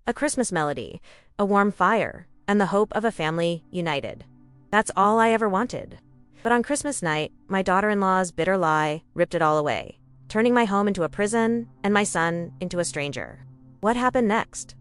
A Christmas melody, a warm fire, and the hope of a family united. That's all I ever wanted. But on Christmas night, my daughter-in-law's bitter lie ripped it all away, turning my home into a prison and my son into a stranger. What happened next?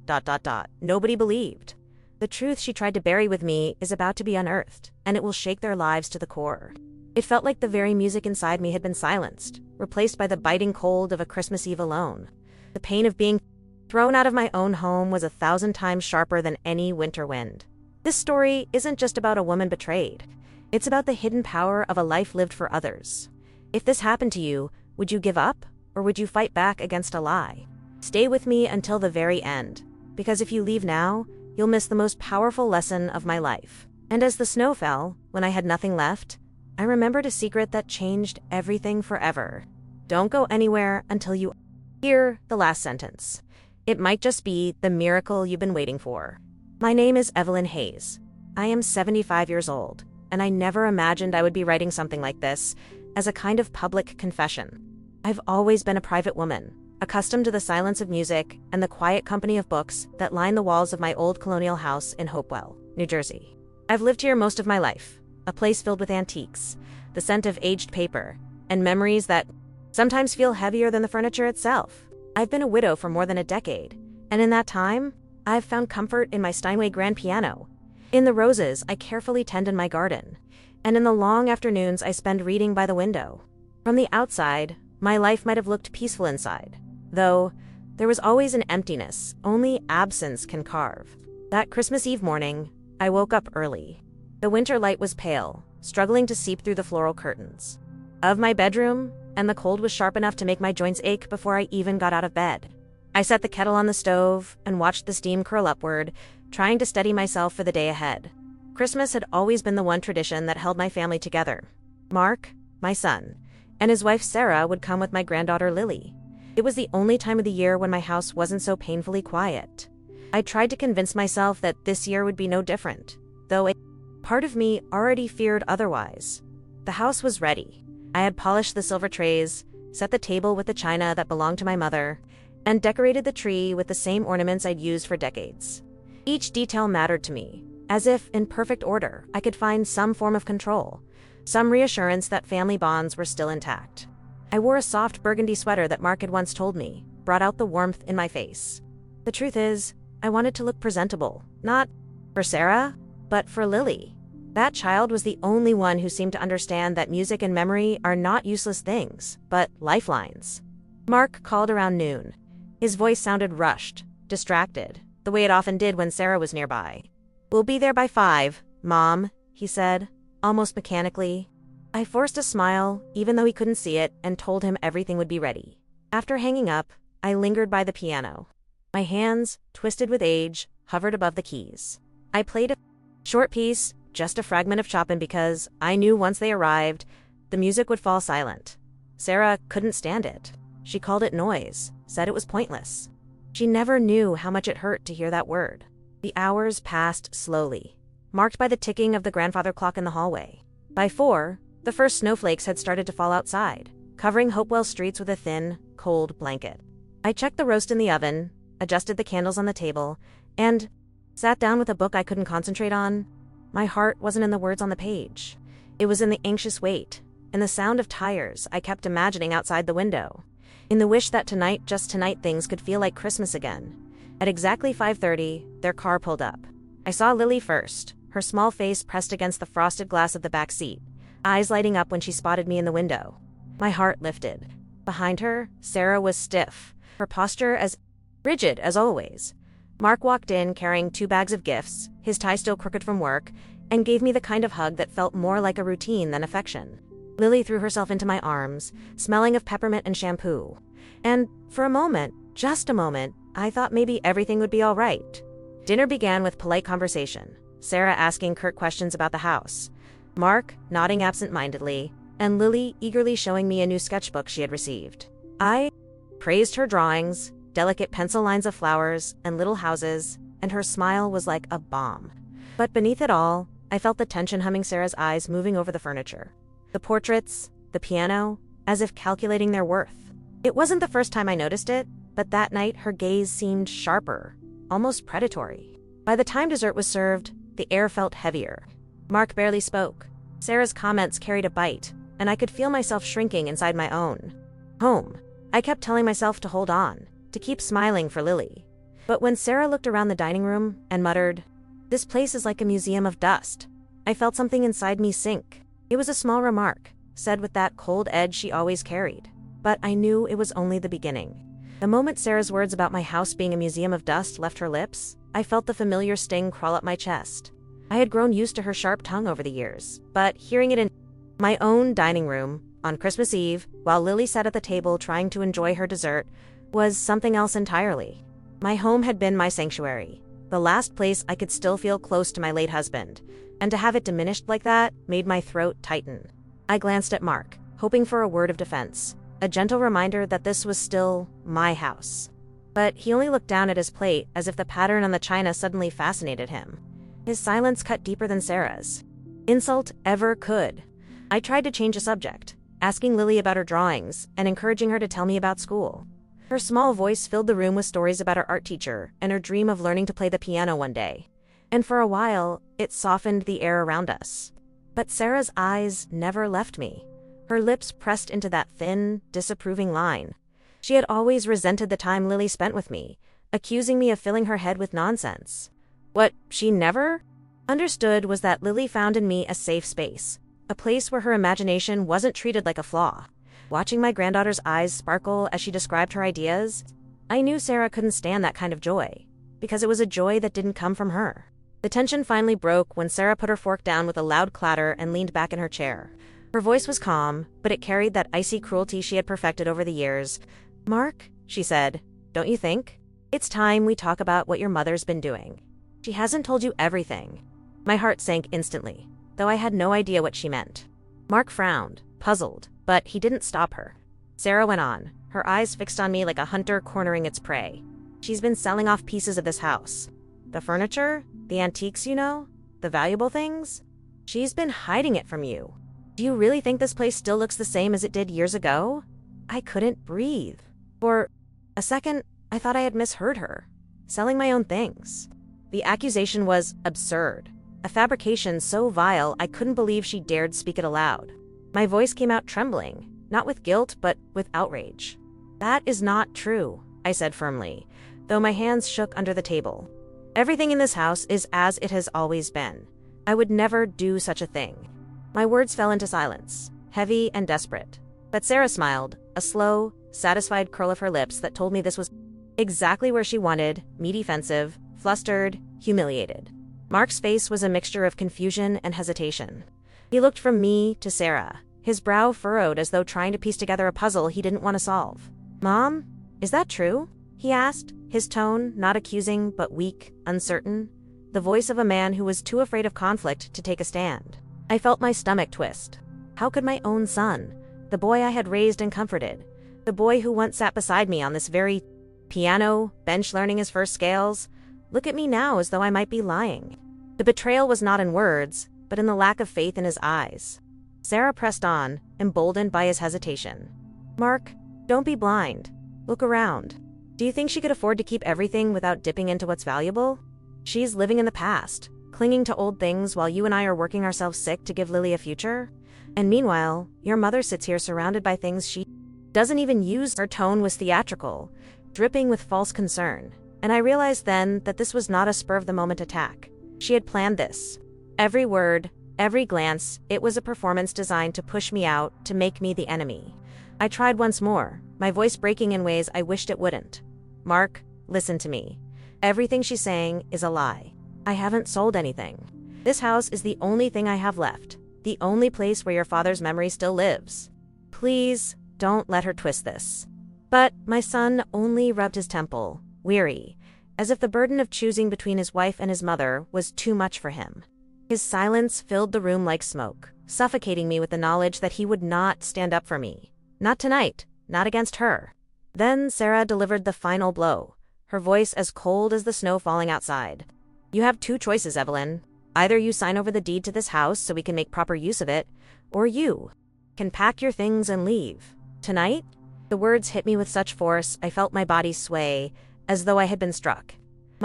Nobody believed. The truth she tried to bury with me is about to be unearthed, and it will shake their lives to the core. It felt like the very music inside me had been silenced, replaced by the biting cold of a Christmas Eve alone. The pain of being thrown out of my own home was 1,000 times sharper than any winter wind. This story isn't just about a woman betrayed. It's about the hidden power of a life lived for others. If this happened to you, would you give up, or would you fight back against a lie? Stay with me until the very end, because if you leave now, you'll miss the most powerful lesson of my life. And as the snow fell, when I had nothing left, I remembered a secret that changed everything forever. Don't go anywhere until you hear the last sentence. It might just be the miracle you've been waiting for. My name is Evelyn Hayes. I am 75 years old, and I never imagined I would be writing something like this as a kind of public confession. I've always been a private woman, accustomed to the silence of music and the quiet company of books that line the walls of my old colonial house in Hopewell, New Jersey. I've lived here most of my life, a place filled with antiques, the scent of aged paper, and memories that sometimes feel heavier than the furniture itself. I've been a widow for more than a decade, and in that time, I've found comfort in my Steinway grand piano, in the roses I carefully tend in my garden, and in the long afternoons I spend reading by the window. From the outside, my life might have looked peaceful inside, though there was always an emptiness only absence can carve. That Christmas Eve morning, I woke up early. The winter light was pale, struggling to seep through the floral curtains of my bedroom, and the cold was sharp enough to make my joints ache before I even got out of bed. I set the kettle on the stove and watched the steam curl upward, trying to steady myself for the day ahead. Christmas had always been the one tradition that held my family together. Mark, my son, and his wife Sarah would come with my granddaughter Lily. It was the only time of the year when my house wasn't so painfully quiet. I tried to convince myself that this year would be no different, though a part of me already feared otherwise. The house was ready. I had polished the silver trays, set the table with the china that belonged to my mother, and decorated the tree with the same ornaments I'd used for decades. Each detail mattered to me, as if, in perfect order, I could find some form of control, some reassurance that family bonds were still intact. I wore a soft burgundy sweater that Mark had once told me brought out the warmth in my face. The truth is, I wanted to look presentable, not for Sarah, but for Lily. That child was the only one who seemed to understand that music and memory are not useless things, but lifelines. Mark called around noon. His voice sounded rushed, distracted, the way it often did when Sarah was nearby. "We'll be there by 5, Mom," he said, almost mechanically. I forced a smile, even though he couldn't see it, and told him everything would be ready. After hanging up, I lingered by the piano. My hands, twisted with age, hovered above the keys. I played a short piece, just a fragment of Chopin, because I knew once they arrived, the music would fall silent. Sarah couldn't stand it. She called it noise, said it was pointless. She never knew how much it hurt to hear that word. The hours passed slowly, marked by the ticking of the grandfather clock in the hallway. By 4, the first snowflakes had started to fall outside, covering Hopewell streets with a thin, cold blanket. I checked the roast in the oven, adjusted the candles on the table, and sat down with a book I couldn't concentrate on. My heart wasn't in the words on the page. It was in the anxious wait, in the sound of tires I kept imagining outside the window, in the wish that tonight, just tonight, things could feel like Christmas again. At exactly 5:30, their car pulled up. I saw Lily first, her small face pressed against the frosted glass of the back seat, eyes lighting up when she spotted me in the window. My heart lifted. Behind her, Sarah was stiff, her posture as rigid as always. Mark walked in carrying 2 bags of gifts, his tie still crooked from work, and gave me the kind of hug that felt more like a routine than affection. Lily threw herself into my arms, smelling of peppermint and shampoo. And for a moment, just a moment, I thought maybe everything would be all right. Dinner began with polite conversation, Sarah asking curt questions about the house, Mark nodding absent-mindedly, and Lily eagerly showing me a new sketchbook she had received. I praised her drawings, delicate pencil lines of flowers and little houses, and her smile was like a balm. But beneath it all, I felt the tension humming Sarah's eyes moving over the furniture. The portraits, the piano, as if calculating their worth. It wasn't the first time I noticed it, but that night her gaze seemed sharper, almost predatory. By the time dessert was served, the air felt heavier. Mark barely spoke. Sarah's comments carried a bite, and I could feel myself shrinking inside my own home. I kept telling myself to hold on, to keep smiling for Lily. But when Sarah looked around the dining room and muttered, "This place is like a museum of dust," I felt something inside me sink. It was a small remark, said with that cold edge she always carried. But I knew it was only the beginning. The moment Sarah's words about my house being a museum of dust left her lips, I felt the familiar sting crawl up my chest. I had grown used to her sharp tongue over the years, but hearing it in my own dining room on Christmas Eve, while Lily sat at the table trying to enjoy her dessert, was something else entirely. My home had been my sanctuary, the last place I could still feel close to my late husband, and to have it diminished like that made my throat tighten. I glanced at Mark, hoping for a word of defense, a gentle reminder that this was still my house. But he only looked down at his plate as if the pattern on the china suddenly fascinated him. His silence cut deeper than Sarah's insult ever could. I tried to change the subject, asking Lily about her drawings and encouraging her to tell me about school. Her small voice filled the room with stories about her art teacher and her dream of learning to play the piano one day. And for a while, it softened the air around us. But Sarah's eyes never left me. Her lips pressed into that thin, disapproving line. She had always resented the time Lily spent with me, accusing me of filling her head with nonsense. What she never understood was that Lily found in me a safe space, a place where her imagination wasn't treated like a flaw. Watching my granddaughter's eyes sparkle as she described her ideas, I knew Sarah couldn't stand that kind of joy, because it was a joy that didn't come from her. The tension finally broke when Sarah put her fork down with a loud clatter and leaned back in her chair. Her voice was calm, but it carried that icy cruelty she had perfected over the years. "Mark," she said, "don't you think? It's time we talk about what your mother's been doing. She hasn't told you everything." My heart sank instantly, though I had no idea what she meant. Mark frowned, puzzled, but he didn't stop her. Sarah went on, her eyes fixed on me like a hunter cornering its prey. "She's been selling off pieces of this house. The furniture, the antiques, you know, the valuable things. She's been hiding it from you. Do you really think this place still looks the same as it did years ago?" I couldn't breathe. For a second, I thought I had misheard her. Selling my own things. The accusation was absurd, a fabrication so vile I couldn't believe she dared speak it aloud. My voice came out trembling, not with guilt, but with outrage. "That is not true," I said firmly, though my hands shook under the table. "Everything in this house is as it has always been. I would never do such a thing." My words fell into silence, heavy and desperate. But Sarah smiled, a slow, satisfied curl of her lips that told me this was exactly where she wanted me: defensive, flustered, humiliated. Mark's face was a mixture of confusion and hesitation. He looked from me to Sarah, his brow furrowed as though trying to piece together a puzzle he didn't want to solve. "Mom, is that true?" he asked, his tone not accusing but weak, uncertain, the voice of a man who was too afraid of conflict to take a stand. I felt my stomach twist. How could my own son, the boy I had raised and comforted, the boy who once sat beside me on this very piano bench learning his first scales, look at me now as though I might be lying? The betrayal was not in words, but in the lack of faith in his eyes. Sarah pressed on, emboldened by his hesitation. "Mark, don't be blind. Look around. Do you think she could afford to keep everything without dipping into what's valuable? She's living in the past, clinging to old things while you and I are working ourselves sick to give Lily a future. And meanwhile, your mother sits here surrounded by things she doesn't even use." Her tone was theatrical, dripping with false concern, and I realized then that this was not a spur-of-the-moment attack. She had planned this. Every word, every glance, it was a performance designed to push me out, to make me the enemy. I tried once more, my voice breaking in ways I wished it wouldn't. "Mark, listen to me. Everything she's saying is a lie. I haven't sold anything. This house is the only thing I have left, the only place where your father's memory still lives. Please, don't let her twist this." But my son only rubbed his temple, weary, as if the burden of choosing between his wife and his mother was too much for him. His silence filled the room like smoke, suffocating me with the knowledge that he would not stand up for me. Not tonight, not against her. Then Sarah delivered the final blow, her voice as cold as the snow falling outside. "You have two choices, Evelyn. Either you sign over the deed to this house so we can make proper use of it, or you can pack your things and leave. Tonight?" The words hit me with such force I felt my body sway, as though I had been struck.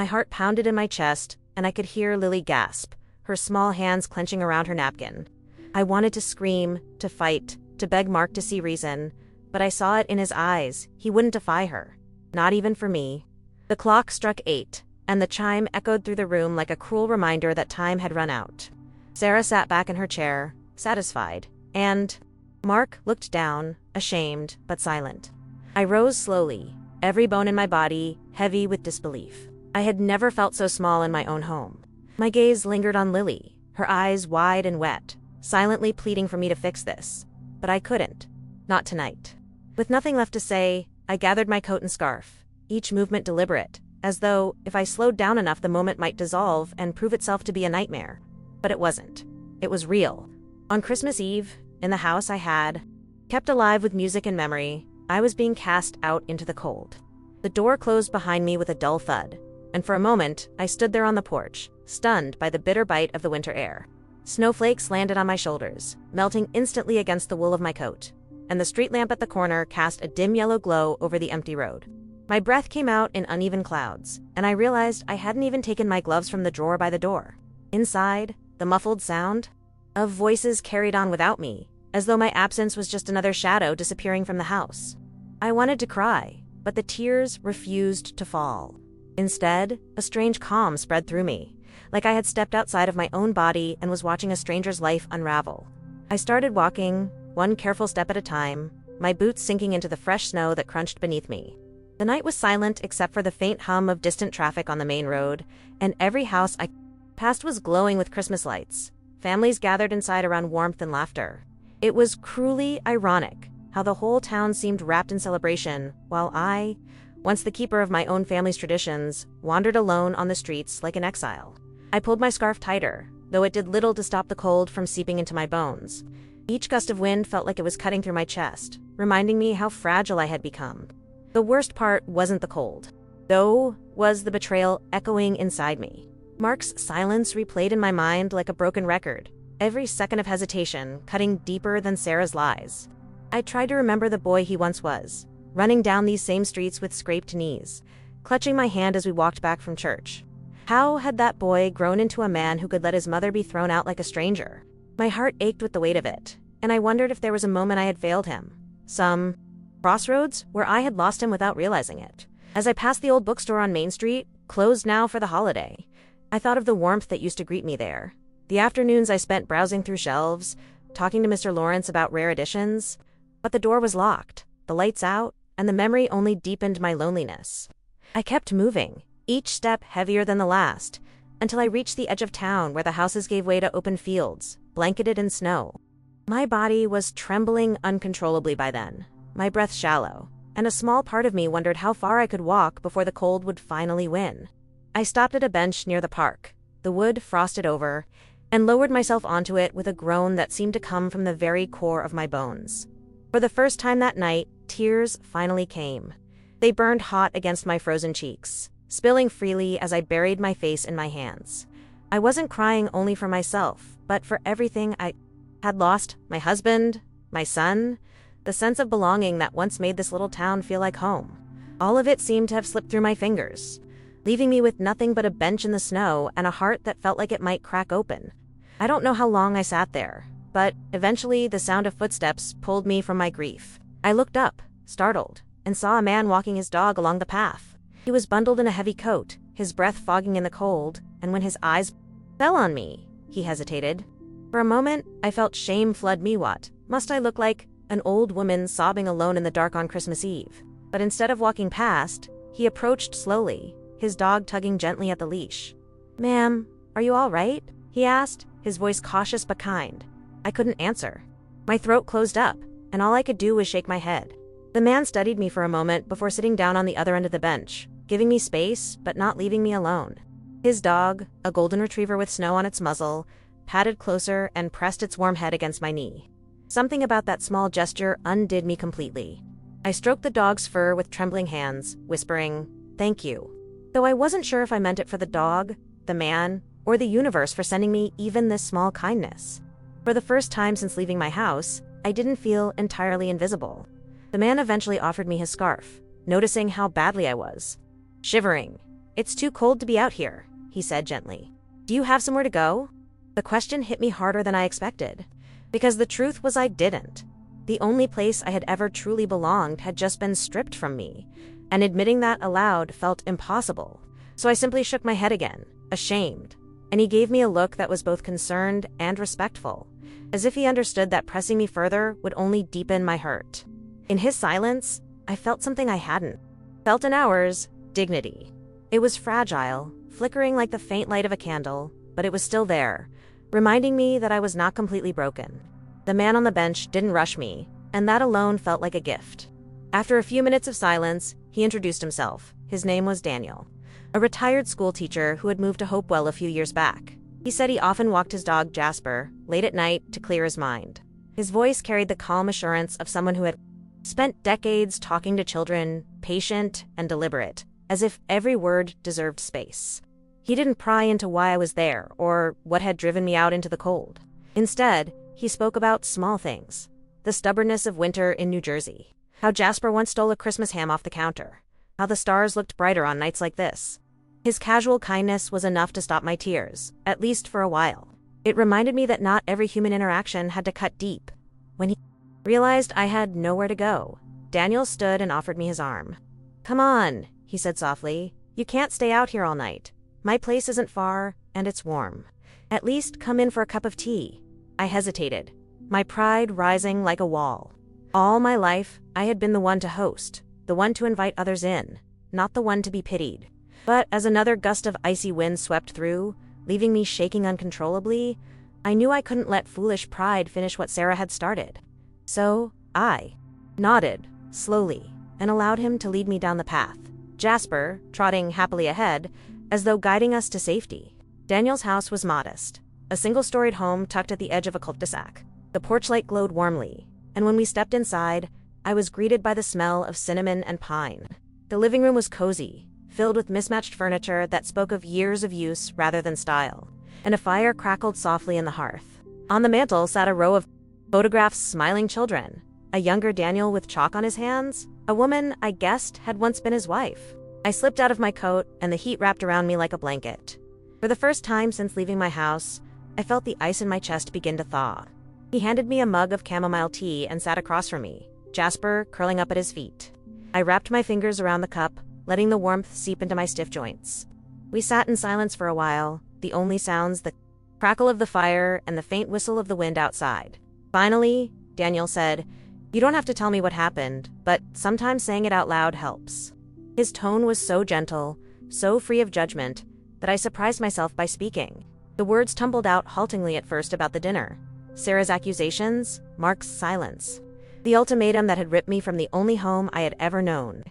My heart pounded in my chest, and I could hear Lily gasp, her small hands clenching around her napkin. I wanted to scream, to fight, to beg Mark to see reason, but I saw it in his eyes. He wouldn't defy her. Not even for me. The clock struck 8, and the chime echoed through the room like a cruel reminder that time had run out. Sarah sat back in her chair, satisfied, and Mark looked down, ashamed but silent. I rose slowly, every bone in my body heavy with disbelief. I had never felt so small in my own home. My gaze lingered on Lily, her eyes wide and wet, silently pleading for me to fix this. But I couldn't. Not tonight. With nothing left to say, I gathered my coat and scarf, each movement deliberate, as though, if I slowed down enough, the moment might dissolve and prove itself to be a nightmare. But it wasn't. It was real. On Christmas Eve, in the house I had kept alive with music and memory, I was being cast out into the cold. The door closed behind me with a dull thud, and for a moment, I stood there on the porch, stunned by the bitter bite of the winter air. Snowflakes landed on my shoulders, melting instantly against the wool of my coat, and the street lamp at the corner cast a dim yellow glow over the empty road. My breath came out in uneven clouds, and I realized I hadn't even taken my gloves from the drawer by the door. Inside, the muffled sound of voices carried on without me, as though my absence was just another shadow disappearing from the house. I wanted to cry, but the tears refused to fall. Instead, a strange calm spread through me, like I had stepped outside of my own body and was watching a stranger's life unravel. I started walking, one careful step at a time, my boots sinking into the fresh snow that crunched beneath me. The night was silent except for the faint hum of distant traffic on the main road, and every house I passed was glowing with Christmas lights. Families gathered inside around warmth and laughter. It was cruelly ironic how the whole town seemed wrapped in celebration, while I, once the keeper of my own family's traditions, wandered alone on the streets like an exile. I pulled my scarf tighter, though it did little to stop the cold from seeping into my bones. Each gust of wind felt like it was cutting through my chest, reminding me how fragile I had become. The worst part wasn't the cold, though was the betrayal echoing inside me. Mark's silence replayed in my mind like a broken record, every second of hesitation cutting deeper than Sarah's lies. I tried to remember the boy he once was, running down these same streets with scraped knees, clutching my hand as we walked back from church. How had that boy grown into a man who could let his mother be thrown out like a stranger? My heart ached with the weight of it, and I wondered if there was a moment I had failed him. Some crossroads where I had lost him without realizing it. As I passed the old bookstore on Main Street, closed now for the holiday, I thought of the warmth that used to greet me there. The afternoons I spent browsing through shelves, talking to Mr. Lawrence about rare editions. But the door was locked, the lights out, and the memory only deepened my loneliness. I kept moving, each step heavier than the last, until I reached the edge of town where the houses gave way to open fields, blanketed in snow. My body was trembling uncontrollably by then, my breath shallow, and a small part of me wondered how far I could walk before the cold would finally win. I stopped at a bench near the park, the wood frosted over, and lowered myself onto it with a groan that seemed to come from the very core of my bones. For the first time that night, tears finally came. They burned hot against my frozen cheeks, spilling freely as I buried my face in my hands. I wasn't crying only for myself, but for everything I had lost: my husband, my son, the sense of belonging that once made this little town feel like home. All of it seemed to have slipped through my fingers, leaving me with nothing but a bench in the snow and a heart that felt like it might crack open. I don't know how long I sat there, but eventually the sound of footsteps pulled me from my grief. I looked up, startled, and saw a man walking his dog along the path. He was bundled in a heavy coat, his breath fogging in the cold, and when his eyes fell on me, he hesitated. For a moment, I felt shame flood me. What must I look like? An old woman sobbing alone in the dark on Christmas Eve. But instead of walking past, he approached slowly, his dog tugging gently at the leash. "Ma'am, are you all right?" he asked, his voice cautious but kind. I couldn't answer. My throat closed up, and all I could do was shake my head. The man studied me for a moment before sitting down on the other end of the bench, giving me space but not leaving me alone. His dog, a golden retriever with snow on its muzzle, padded closer and pressed its warm head against my knee. Something about that small gesture undid me completely. I stroked the dog's fur with trembling hands, whispering, "Thank you," though I wasn't sure if I meant it for the dog, the man, or the universe for sending me even this small kindness. For the first time since leaving my house, I didn't feel entirely invisible. The man eventually offered me his scarf, noticing how badly I was shivering. "It's too cold to be out here," he said gently. "Do you have somewhere to go?" The question hit me harder than I expected, because the truth was I didn't. The only place I had ever truly belonged had just been stripped from me, and admitting that aloud felt impossible. So I simply shook my head again, ashamed, and he gave me a look that was both concerned and respectful, as if he understood that pressing me further would only deepen my hurt. In his silence, I felt something I hadn't felt in hours: dignity. It was fragile, flickering like the faint light of a candle, but it was still there, reminding me that I was not completely broken. The man on the bench didn't rush me, and that alone felt like a gift. After a few minutes of silence, he introduced himself. His name was Daniel, a retired school teacher who had moved to Hopewell a few years back. He said he often walked his dog Jasper late at night to clear his mind. His voice carried the calm assurance of someone who had spent decades talking to children, patient and deliberate, as if every word deserved space. He didn't pry into why I was there or what had driven me out into the cold. Instead, he spoke about small things: the stubbornness of winter in New Jersey, how Jasper once stole a Christmas ham off the counter, how the stars looked brighter on nights like this. His casual kindness was enough to stop my tears, at least for a while. It reminded me that not every human interaction had to cut deep. When he realized I had nowhere to go, Daniel stood and offered me his arm. "Come on," he said softly. "You can't stay out here all night. My place isn't far, and it's warm. At least come in for a cup of tea." I hesitated, my pride rising like a wall. All my life, I had been the one to host, the one to invite others in, not the one to be pitied. But as another gust of icy wind swept through, leaving me shaking uncontrollably, I knew I couldn't let foolish pride finish what Sarah had started. So I nodded, slowly, and allowed him to lead me down the path, Jasper trotting happily ahead, as though guiding us to safety. Daniel's house was modest, a single-storied home tucked at the edge of a cul-de-sac. The porch light glowed warmly, and when we stepped inside, I was greeted by the smell of cinnamon and pine. The living room was cozy, filled with mismatched furniture that spoke of years of use rather than style, and a fire crackled softly in the hearth. On the mantel sat a row of photographs: smiling children, a younger Daniel with chalk on his hands, a woman I guessed had once been his wife. I slipped out of my coat, and the heat wrapped around me like a blanket. For the first time since leaving my house, I felt the ice in my chest begin to thaw. He handed me a mug of chamomile tea and sat across from me, Jasper curling up at his feet. I wrapped my fingers around the cup, letting the warmth seep into my stiff joints. We sat in silence for a while, the only sounds the crackle of the fire and the faint whistle of the wind outside. Finally, Daniel said, "You don't have to tell me what happened, but sometimes saying it out loud helps." His tone was so gentle, so free of judgment, that I surprised myself by speaking. The words tumbled out haltingly at first about the dinner, Sarah's accusations, Mark's silence, the ultimatum that had ripped me from the only home I had ever known.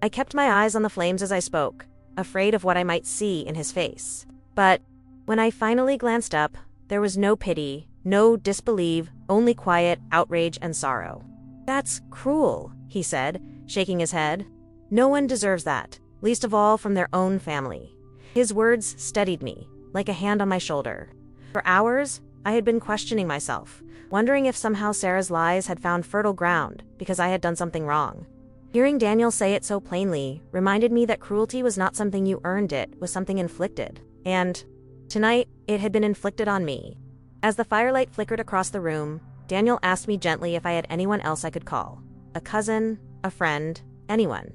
I kept my eyes on the flames as I spoke, afraid of what I might see in his face. But when I finally glanced up, there was no pity, no disbelief, only quiet outrage and sorrow. "That's cruel," he said, shaking his head. "No one deserves that, least of all from their own family." His words steadied me, like a hand on my shoulder. For hours, I had been questioning myself, wondering if somehow Sarah's lies had found fertile ground because I had done something wrong. Hearing Daniel say it so plainly reminded me that cruelty was not something you earned, it was something inflicted. And tonight, it had been inflicted on me. As the firelight flickered across the room, Daniel asked me gently if I had anyone else I could call. A cousin, a friend, anyone.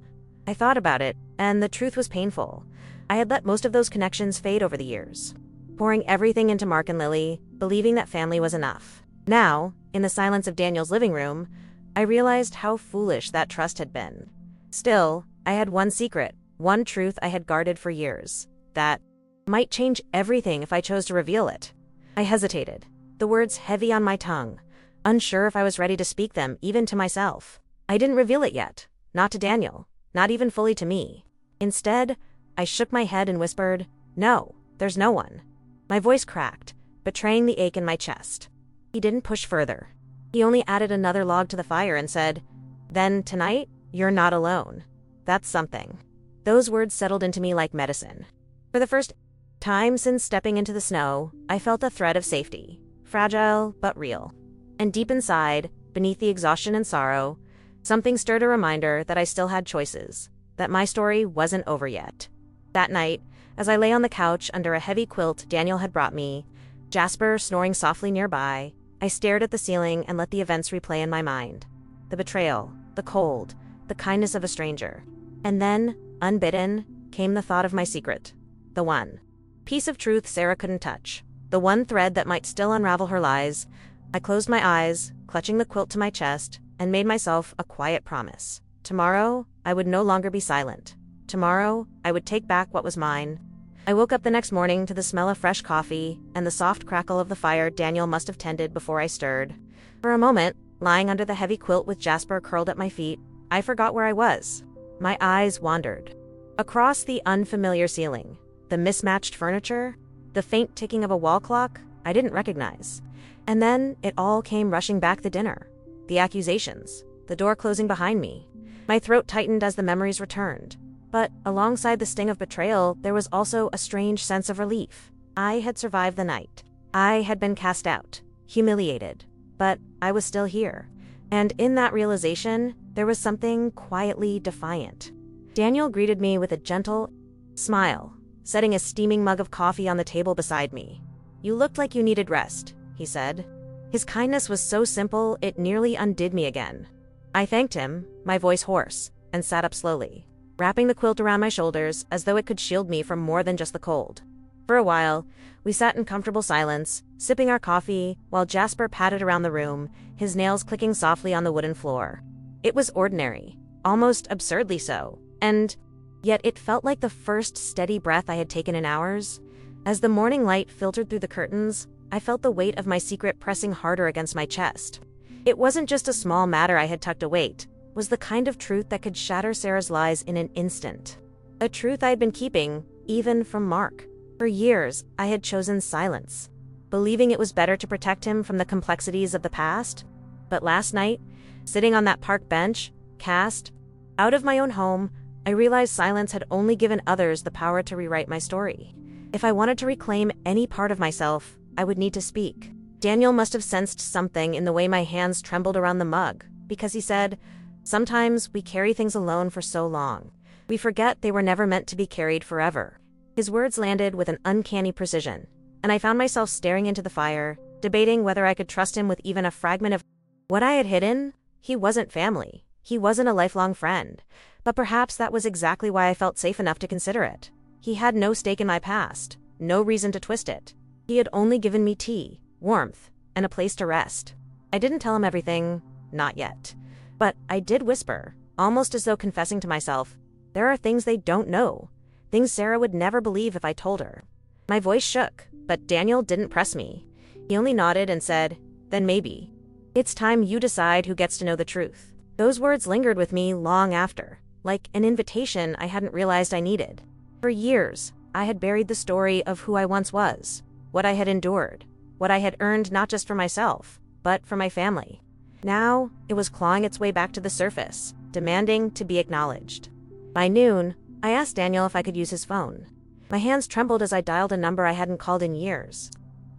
I thought about it, and the truth was painful. I had let most of those connections fade over the years, pouring everything into Mark and Lily, believing that family was enough. Now, in the silence of Daniel's living room, I realized how foolish that trust had been. Still, I had one secret, one truth I had guarded for years, that might change everything if I chose to reveal it. I hesitated, the words heavy on my tongue, unsure if I was ready to speak them even to myself. I didn't reveal it yet, not to Daniel, not even fully to me. Instead, I shook my head and whispered, "No, there's no one." My voice cracked, betraying the ache in my chest. He didn't push further. He only added another log to the fire and said, "Then tonight, you're not alone. That's something." Those words settled into me like medicine. For the first time since stepping into the snow, I felt a thread of safety, fragile but real. And deep inside, beneath the exhaustion and sorrow, something stirred a reminder that I still had choices, that my story wasn't over yet. That night, as I lay on the couch under a heavy quilt Daniel had brought me, Jasper snoring softly nearby, I stared at the ceiling and let the events replay in my mind. The betrayal, the cold, the kindness of a stranger. And then, unbidden, came the thought of my secret. The one piece of truth Sarah couldn't touch. The one thread that might still unravel her lies. I closed my eyes, clutching the quilt to my chest, and made myself a quiet promise. Tomorrow, I would no longer be silent. Tomorrow, I would take back what was mine. I woke up the next morning to the smell of fresh coffee and the soft crackle of the fire Daniel must have tended before I stirred. For a moment, lying under the heavy quilt with Jasper curled at my feet, I forgot where I was. My eyes wandered across the unfamiliar ceiling, the mismatched furniture, the faint ticking of a wall clock I didn't recognize. And then it all came rushing back: the dinner, the accusations, the door closing behind me. My throat tightened as the memories returned. But alongside the sting of betrayal, there was also a strange sense of relief. I had survived the night. I had been cast out, humiliated, but I was still here. And in that realization, there was something quietly defiant. Daniel greeted me with a gentle smile, setting a steaming mug of coffee on the table beside me. "You looked like you needed rest," he said. His kindness was so simple, it nearly undid me again. I thanked him, my voice hoarse, and sat up slowly, wrapping the quilt around my shoulders as though it could shield me from more than just the cold. For a while, we sat in comfortable silence, sipping our coffee, while Jasper padded around the room, his nails clicking softly on the wooden floor. It was ordinary, almost absurdly so, and yet it felt like the first steady breath I had taken in hours. As the morning light filtered through the curtains, I felt the weight of my secret pressing harder against my chest. It wasn't just a small matter I had tucked away. It was the kind of truth that could shatter Sarah's lies in an instant. A truth I had been keeping, even from Mark. For years, I had chosen silence, believing it was better to protect him from the complexities of the past. But last night, sitting on that park bench, cast out of my own home, I realized silence had only given others the power to rewrite my story. If I wanted to reclaim any part of myself, I would need to speak. Daniel must have sensed something in the way my hands trembled around the mug, because he said, "Sometimes we carry things alone for so long. We forget they were never meant to be carried forever." His words landed with an uncanny precision, and I found myself staring into the fire, debating whether I could trust him with even a fragment of what I had hidden. He wasn't family. He wasn't a lifelong friend. But perhaps that was exactly why I felt safe enough to consider it. He had no stake in my past, no reason to twist it. He had only given me tea, warmth, and a place to rest. I didn't tell him everything, not yet. But I did whisper, almost as though confessing to myself, there are things they don't know. Things Sarah would never believe if I told her. My voice shook, but Daniel didn't press me. He only nodded and said, "Then maybe it's time you decide who gets to know the truth." Those words lingered with me long after, like an invitation I hadn't realized I needed. For years, I had buried the story of who I once was, what I had endured, what I had earned not just for myself, but for my family. Now, it was clawing its way back to the surface, demanding to be acknowledged. By noon, I asked Daniel if I could use his phone. My hands trembled as I dialed a number I hadn't called in years.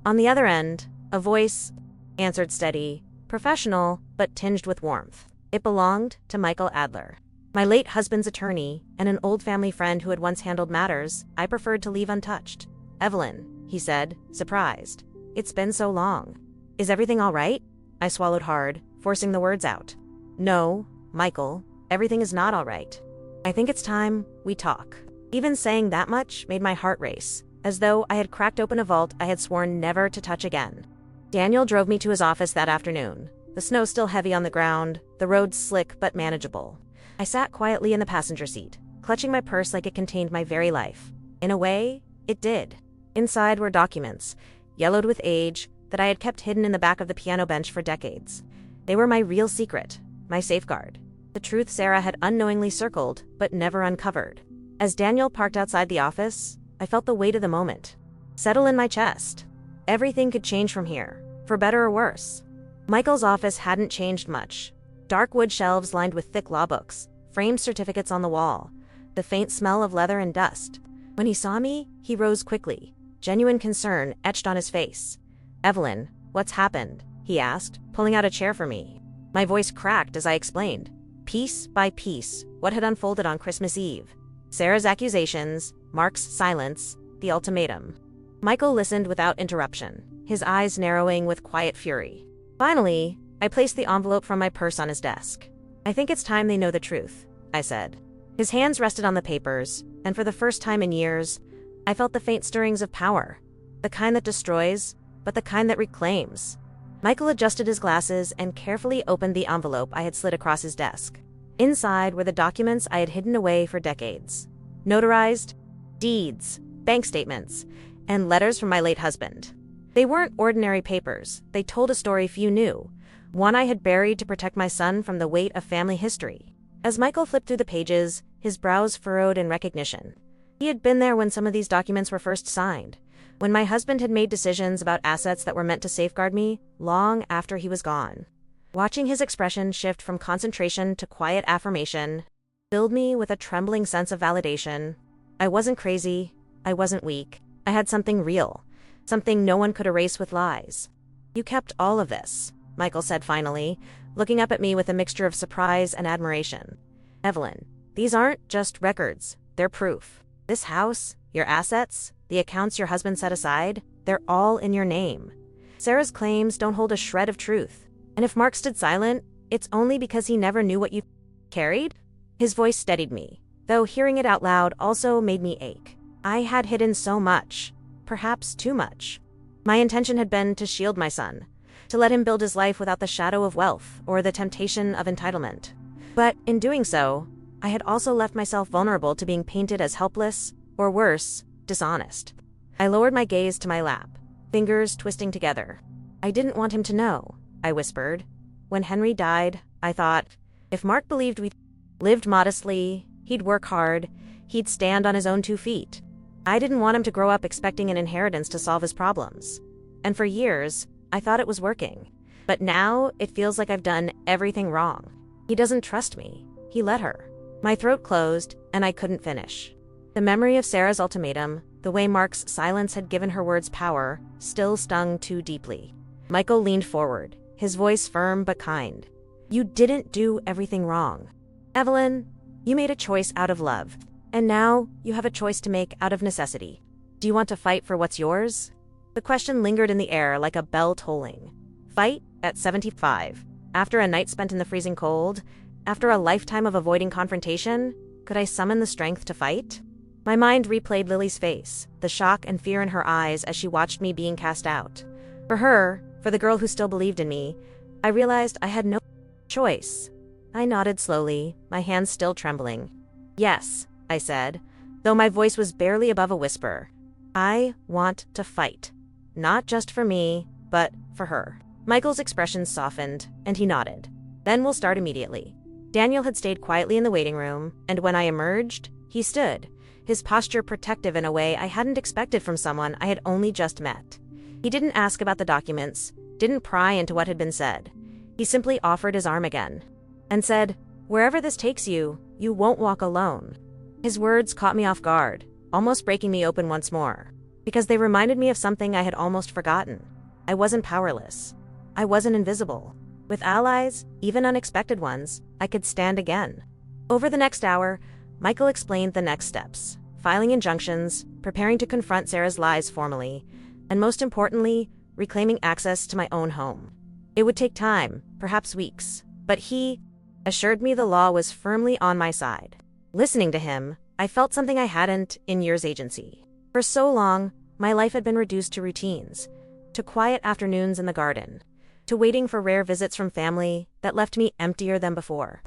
On the other end, a voice answered, steady, professional, but tinged with warmth. It belonged to Michael Adler, my late husband's attorney and an old family friend who had once handled matters I preferred to leave untouched. "Evelyn," he said, surprised. "It's been so long. Is everything all right?" I swallowed hard, forcing the words out. "No, Michael, everything is not all right. I think it's time we talk." Even saying that much made my heart race, as though I had cracked open a vault I had sworn never to touch again. Daniel drove me to his office that afternoon, the snow still heavy on the ground, the roads slick but manageable. I sat quietly in the passenger seat, clutching my purse like it contained my very life. In a way, it did. Inside were documents, yellowed with age, that I had kept hidden in the back of the piano bench for decades. They were my real secret, my safeguard. The truth Sarah had unknowingly circled, but never uncovered. As Daniel parked outside the office, I felt the weight of the moment settle in my chest. Everything could change from here, for better or worse. Michael's office hadn't changed much. Dark wood shelves lined with thick law books, framed certificates on the wall, the faint smell of leather and dust. When he saw me, he rose quickly, genuine concern etched on his face. "Evelyn, what's happened?" he asked, pulling out a chair for me. My voice cracked as I explained, piece by piece, what had unfolded on Christmas Eve. Sarah's accusations, Mark's silence, the ultimatum. Michael listened without interruption, his eyes narrowing with quiet fury. Finally, I placed the envelope from my purse on his desk. "I think it's time they know the truth," I said. His hands rested on the papers, and for the first time in years, I felt the faint stirrings of power. The kind that destroys, but the kind that reclaims. Michael adjusted his glasses and carefully opened the envelope I had slid across his desk. Inside were the documents I had hidden away for decades. Notarized deeds, bank statements, and letters from my late husband. They weren't ordinary papers. They told a story few knew, one I had buried to protect my son from the weight of family history. As Michael flipped through the pages, his brows furrowed in recognition. He had been there when some of these documents were first signed, when my husband had made decisions about assets that were meant to safeguard me long after he was gone. Watching his expression shift from concentration to quiet affirmation filled me with a trembling sense of validation. I wasn't crazy. I wasn't weak. I had something real, something no one could erase with lies. "You kept all of this," Michael said finally, looking up at me with a mixture of surprise and admiration. "Evelyn, these aren't just records, they're proof. This house, your assets, the accounts your husband set aside, they're all in your name. Sarah's claims don't hold a shred of truth. And if Mark stood silent, it's only because he never knew what you carried?" His voice steadied me, though hearing it out loud also made me ache. I had hidden so much, perhaps too much. My intention had been to shield my son, to let him build his life without the shadow of wealth or the temptation of entitlement. But in doing so, I had also left myself vulnerable to being painted as helpless, or worse, dishonest. I lowered my gaze to my lap, fingers twisting together. "I didn't want him to know," I whispered. "When Henry died, I thought, if Mark believed we lived modestly, he'd work hard, he'd stand on his own 2 feet. I didn't want him to grow up expecting an inheritance to solve his problems. And for years, I thought it was working. But now, it feels like I've done everything wrong. He doesn't trust me. He let her." My throat closed, and I couldn't finish. The memory of Sarah's ultimatum, the way Mark's silence had given her words power, still stung too deeply. Michael leaned forward, his voice firm but kind. "You didn't do everything wrong. Evelyn, you made a choice out of love, and now you have a choice to make out of necessity. Do you want to fight for what's yours?" The question lingered in the air like a bell tolling. Fight at 75? After a night spent in the freezing cold? After a lifetime of avoiding confrontation? Could I summon the strength to fight? My mind replayed Lily's face, the shock and fear in her eyes as she watched me being cast out. For her, for the girl who still believed in me, I realized I had no choice. I nodded slowly, my hands still trembling. "Yes," I said, though my voice was barely above a whisper. "I want to fight. Not just for me, but for her." Michael's expression softened, and he nodded. "Then we'll start immediately." Daniel had stayed quietly in the waiting room, and when I emerged, he stood, his posture protective in a way I hadn't expected from someone I had only just met. He didn't ask about the documents, didn't pry into what had been said. He simply offered his arm again, and said, "Wherever this takes you, you won't walk alone." His words caught me off guard, almost breaking me open once more, because they reminded me of something I had almost forgotten. I wasn't powerless. I wasn't invisible. With allies, even unexpected ones, I could stand again. Over the next hour, Michael explained the next steps, filing injunctions, preparing to confront Sarah's lies formally, and most importantly, reclaiming access to my own home. It would take time, perhaps weeks, but he assured me the law was firmly on my side. Listening to him, I felt something I hadn't in years agency. For so long, my life had been reduced to routines, to quiet afternoons in the garden, to waiting for rare visits from family that left me emptier than before.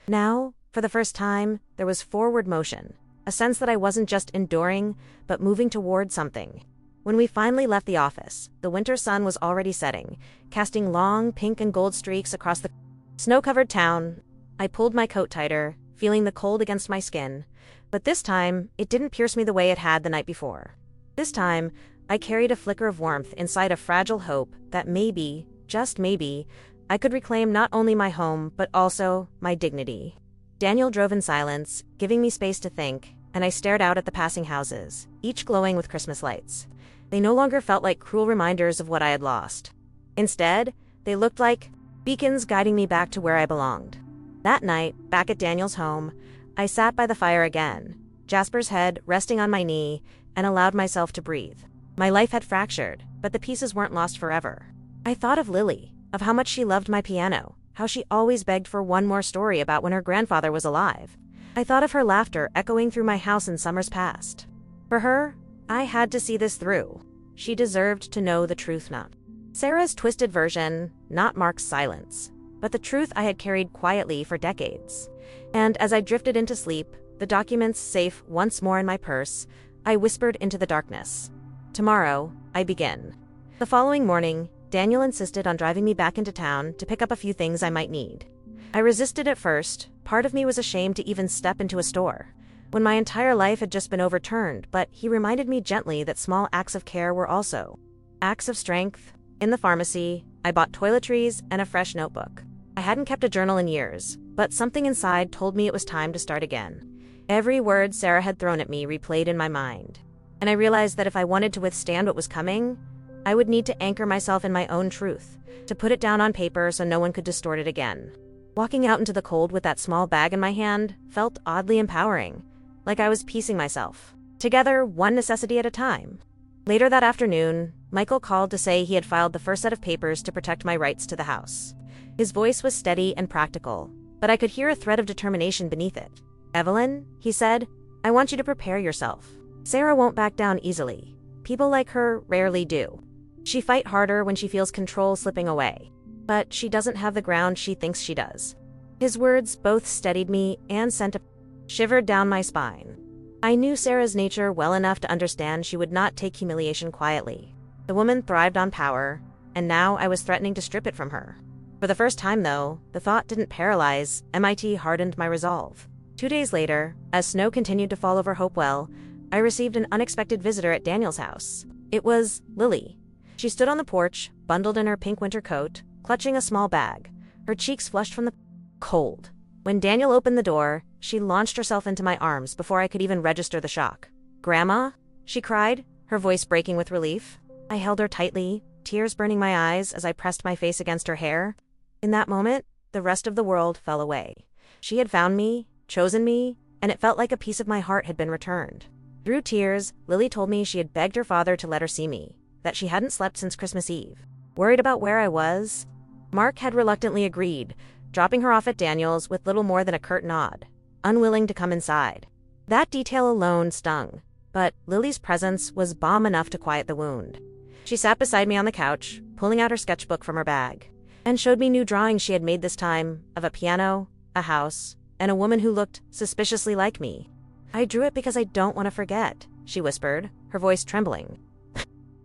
Now, for the first time, there was forward motion, a sense that I wasn't just enduring, but moving toward something. When we finally left the office, the winter sun was already setting, casting long pink and gold streaks across the snow-covered town. I pulled my coat tighter, feeling the cold against my skin, but this time, it didn't pierce me the way it had the night before. This time, I carried a flicker of warmth inside a fragile hope that maybe, just maybe, I could reclaim not only my home, but also my dignity. Daniel drove in silence, giving me space to think, and I stared out at the passing houses, each glowing with Christmas lights. They no longer felt like cruel reminders of what I had lost. Instead, they looked like beacons guiding me back to where I belonged. That night, back at Daniel's home, I sat by the fire again, Jasper's head resting on my knee, and allowed myself to breathe. My life had fractured, but the pieces weren't lost forever. I thought of Lily, of how much she loved my piano, how she always begged for one more story about when her grandfather was alive. I thought of her laughter echoing through my house in summers past. For her, I had to see this through. She deserved to know the truth, not Sarah's twisted version, not Mark's silence, but the truth I had carried quietly for decades. And as I drifted into sleep, the documents safe once more in my purse, I whispered into the darkness. Tomorrow, I begin. The following morning, Daniel insisted on driving me back into town to pick up a few things I might need. I resisted at first. Part of me was ashamed to even step into a store, when my entire life had just been overturned, but he reminded me gently that small acts of care were also acts of strength. In the pharmacy, I bought toiletries and a fresh notebook. I hadn't kept a journal in years, but something inside told me it was time to start again. Every word Sarah had thrown at me replayed in my mind, and I realized that if I wanted to withstand what was coming, I would need to anchor myself in my own truth, to put it down on paper so no one could distort it again. Walking out into the cold with that small bag in my hand felt oddly empowering, like I was piecing myself together one necessity at a time. Later that afternoon, Michael called to say he had filed the first set of papers to protect my rights to the house. His voice was steady and practical, but I could hear a thread of determination beneath it. "Evelyn," he said, "I want you to prepare yourself. Sarah won't back down easily. People like her rarely do. She fight harder when she feels control slipping away. But she doesn't have the ground she thinks she does." His words both steadied me and sent a shiver down my spine. I knew Sarah's nature well enough to understand she would not take humiliation quietly. The woman thrived on power, and now I was threatening to strip it from her. For the first time, though, the thought didn't paralyze. MIT hardened my resolve. 2 days later, as snow continued to fall over Hopewell, I received an unexpected visitor at Daniel's house. It was Lily. She stood on the porch, bundled in her pink winter coat, clutching a small bag, her cheeks flushed from the cold. When Daniel opened the door, she launched herself into my arms before I could even register the shock. "Grandma?" she cried, her voice breaking with relief. I held her tightly, tears burning my eyes as I pressed my face against her hair. In that moment, the rest of the world fell away. She had found me, chosen me, and it felt like a piece of my heart had been returned. Through tears, Lily told me she had begged her father to let her see me, that she hadn't slept since Christmas Eve. Worried about where I was, Mark had reluctantly agreed, dropping her off at Daniel's with little more than a curt nod, unwilling to come inside. That detail alone stung, but Lily's presence was balm enough to quiet the wound. She sat beside me on the couch, pulling out her sketchbook from her bag, and showed me new drawings she had made this time, of a piano, a house, and a woman who looked suspiciously like me. "I drew it because I don't want to forget," she whispered, her voice trembling.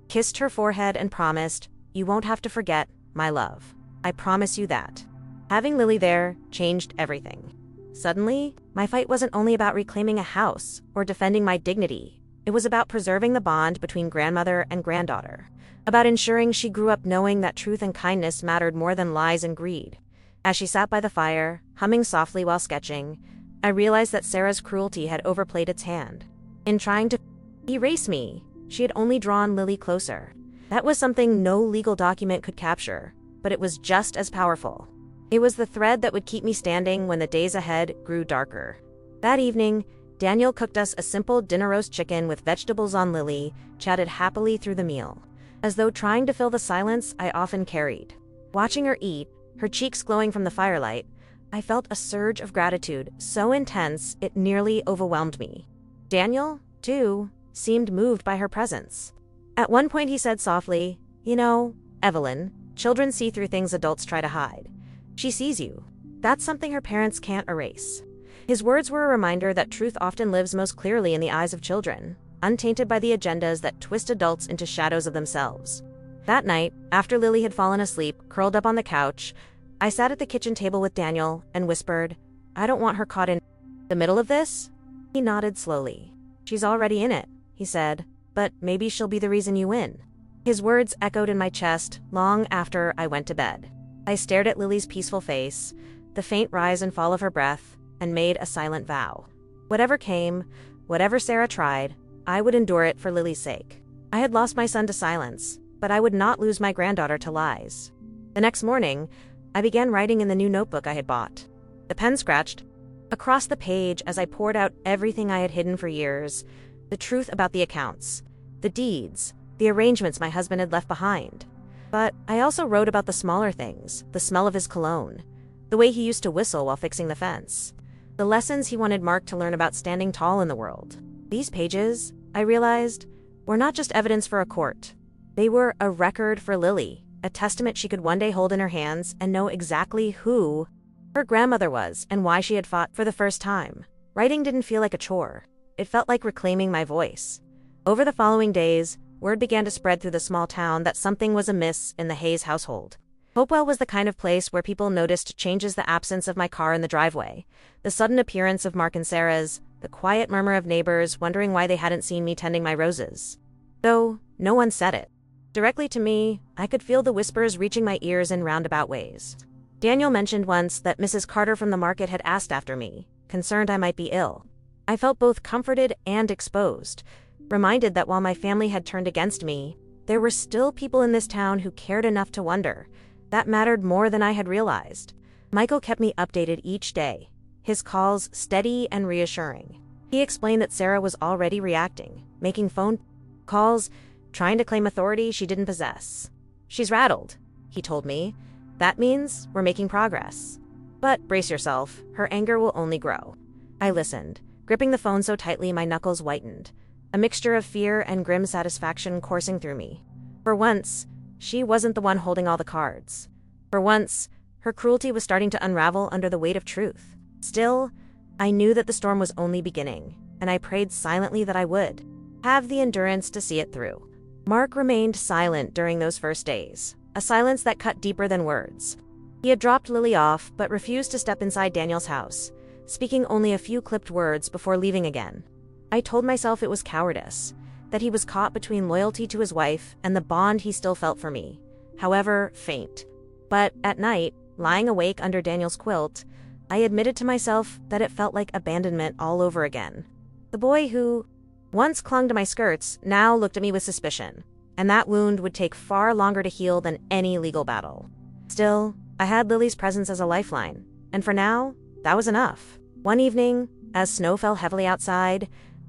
Kissed her forehead and promised, "You won't have to forget, my love. I promise you that." Having Lily there changed everything. Suddenly, my fight wasn't only about reclaiming a house or defending my dignity. It was about preserving the bond between grandmother and granddaughter, about ensuring she grew up knowing that truth and kindness mattered more than lies and greed. As she sat by the fire, humming softly while sketching, I realized that Sarah's cruelty had overplayed its hand. In trying to erase me, she had only drawn Lily closer. That was something no legal document could capture, but it was just as powerful. It was the thread that would keep me standing when the days ahead grew darker. That evening, Daniel cooked us a simple dinner roast chicken with vegetables on. Lily chatted happily through the meal, as though trying to fill the silence I often carried. Watching her eat, her cheeks glowing from the firelight, I felt a surge of gratitude so intense it nearly overwhelmed me. Daniel, too, seemed moved by her presence. At one point he said softly, "You know, Evelyn, children see through things adults try to hide. She sees you. That's something her parents can't erase." His words were a reminder that truth often lives most clearly in the eyes of children, untainted by the agendas that twist adults into shadows of themselves. That night, after Lily had fallen asleep, curled up on the couch, I sat at the kitchen table with Daniel and whispered, "I don't want her caught in the middle of this." He nodded slowly. "She's already in it," he said, "but maybe she'll be the reason you win." His words echoed in my chest long after I went to bed. I stared at Lily's peaceful face, the faint rise and fall of her breath, and made a silent vow. Whatever came, whatever Sarah tried, I would endure it for Lily's sake. I had lost my son to silence, but I would not lose my granddaughter to lies. The next morning, I began writing in the new notebook I had bought. The pen scratched, across the page as I poured out everything I had hidden for years, the truth about the accounts, the deeds, the arrangements my husband had left behind. But I also wrote about the smaller things, the smell of his cologne, the way he used to whistle while fixing the fence, the lessons he wanted Mark to learn about standing tall in the world. These pages, I realized, were not just evidence for a court. They were a record for Lily, a testament she could one day hold in her hands and know exactly who her grandmother was and why she had fought for the first time. Writing didn't feel like a chore. It felt like reclaiming my voice. Over the following days, word began to spread through the small town that something was amiss in the Hayes household. Hopewell was the kind of place where people noticed changes: the absence of my car in the driveway, the sudden appearance of Mark and Sarah's, the quiet murmur of neighbors wondering why they hadn't seen me tending my roses. Though no one said it directly to me, I could feel the whispers reaching my ears in roundabout ways. Daniel mentioned once that Mrs. Carter from the market had asked after me, concerned I might be ill. I felt both comforted and exposed, reminded that while my family had turned against me, there were still people in this town who cared enough to wonder. That mattered more than I had realized. Michael kept me updated each day, his calls steady and reassuring. He explained that Sarah was already reacting, making phone calls, trying to claim authority she didn't possess. "She's rattled," he told me. "That means we're making progress. But brace yourself, her anger will only grow." I listened, gripping the phone so tightly my knuckles whitened, a mixture of fear and grim satisfaction coursing through me. For once, she wasn't the one holding all the cards. For once, her cruelty was starting to unravel under the weight of truth. Still, I knew that the storm was only beginning, and I prayed silently that I would have the endurance to see it through. Mark remained silent during those first days, a silence that cut deeper than words. He had dropped Lily off but refused to step inside Daniel's house, speaking only a few clipped words before leaving again. I told myself it was cowardice, that he was caught between loyalty to his wife and the bond he still felt for me, however faint. But at night, lying awake under Daniel's quilt, I admitted to myself that it felt like abandonment all over again. The boy who once clung to my skirts now looked at me with suspicion, and that wound would take far longer to heal than any legal battle. Still, I had Lily's presence as a lifeline, and for now, that was enough. One evening, as snow fell heavily outside,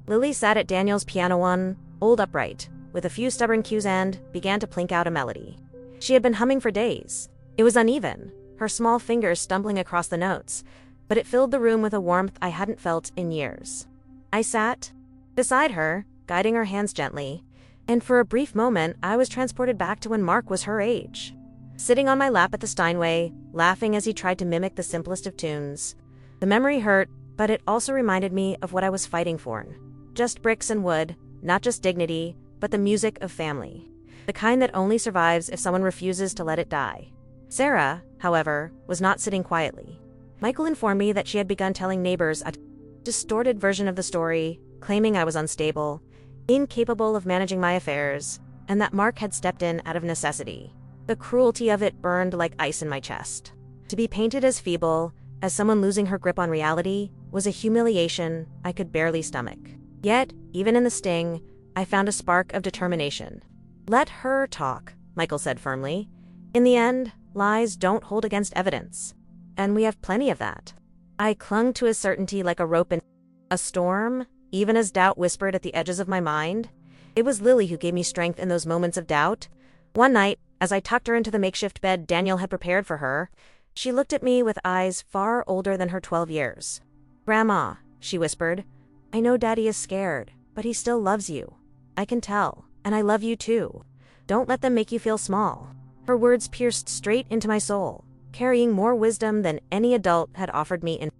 Lily sat at Daniel's piano one, old upright, with a few stubborn cues and began to plink out a melody. She had been humming for days. It was uneven, her small fingers stumbling across the notes, but it filled the room with a warmth I hadn't felt in years. I sat beside her, guiding her hands gently, and for a brief moment I was transported back to when Mark was her age. Sitting on my lap at the Steinway, laughing as he tried to mimic the simplest of tunes. The memory hurt, but it also reminded me of what I was fighting for. Just bricks and wood, not just dignity, but the music of family. The kind that only survives if someone refuses to let it die. Sarah, however, was not sitting quietly. Michael informed me that she had begun telling neighbors a distorted version of the story, claiming I was unstable, incapable of managing my affairs, and that Mark had stepped in out of necessity. The cruelty of it burned like ice in my chest. To be painted as feeble, as someone losing her grip on reality, was a humiliation I could barely stomach. Yet, even in the sting, I found a spark of determination. "Let her talk," Michael said firmly. "In the end, lies don't hold against evidence. And we have plenty of that." I clung to his certainty like a rope in a storm, even as doubt whispered at the edges of my mind. It was Lily who gave me strength in those moments of doubt. One night, as I tucked her into the makeshift bed Daniel had prepared for her, she looked at me with eyes far older than her 12 years. "Grandma," she whispered, "I know Daddy is scared, but he still loves you. I can tell, and I love you too. Don't let them make you feel small." Her words pierced straight into my soul, carrying more wisdom than any adult had offered me in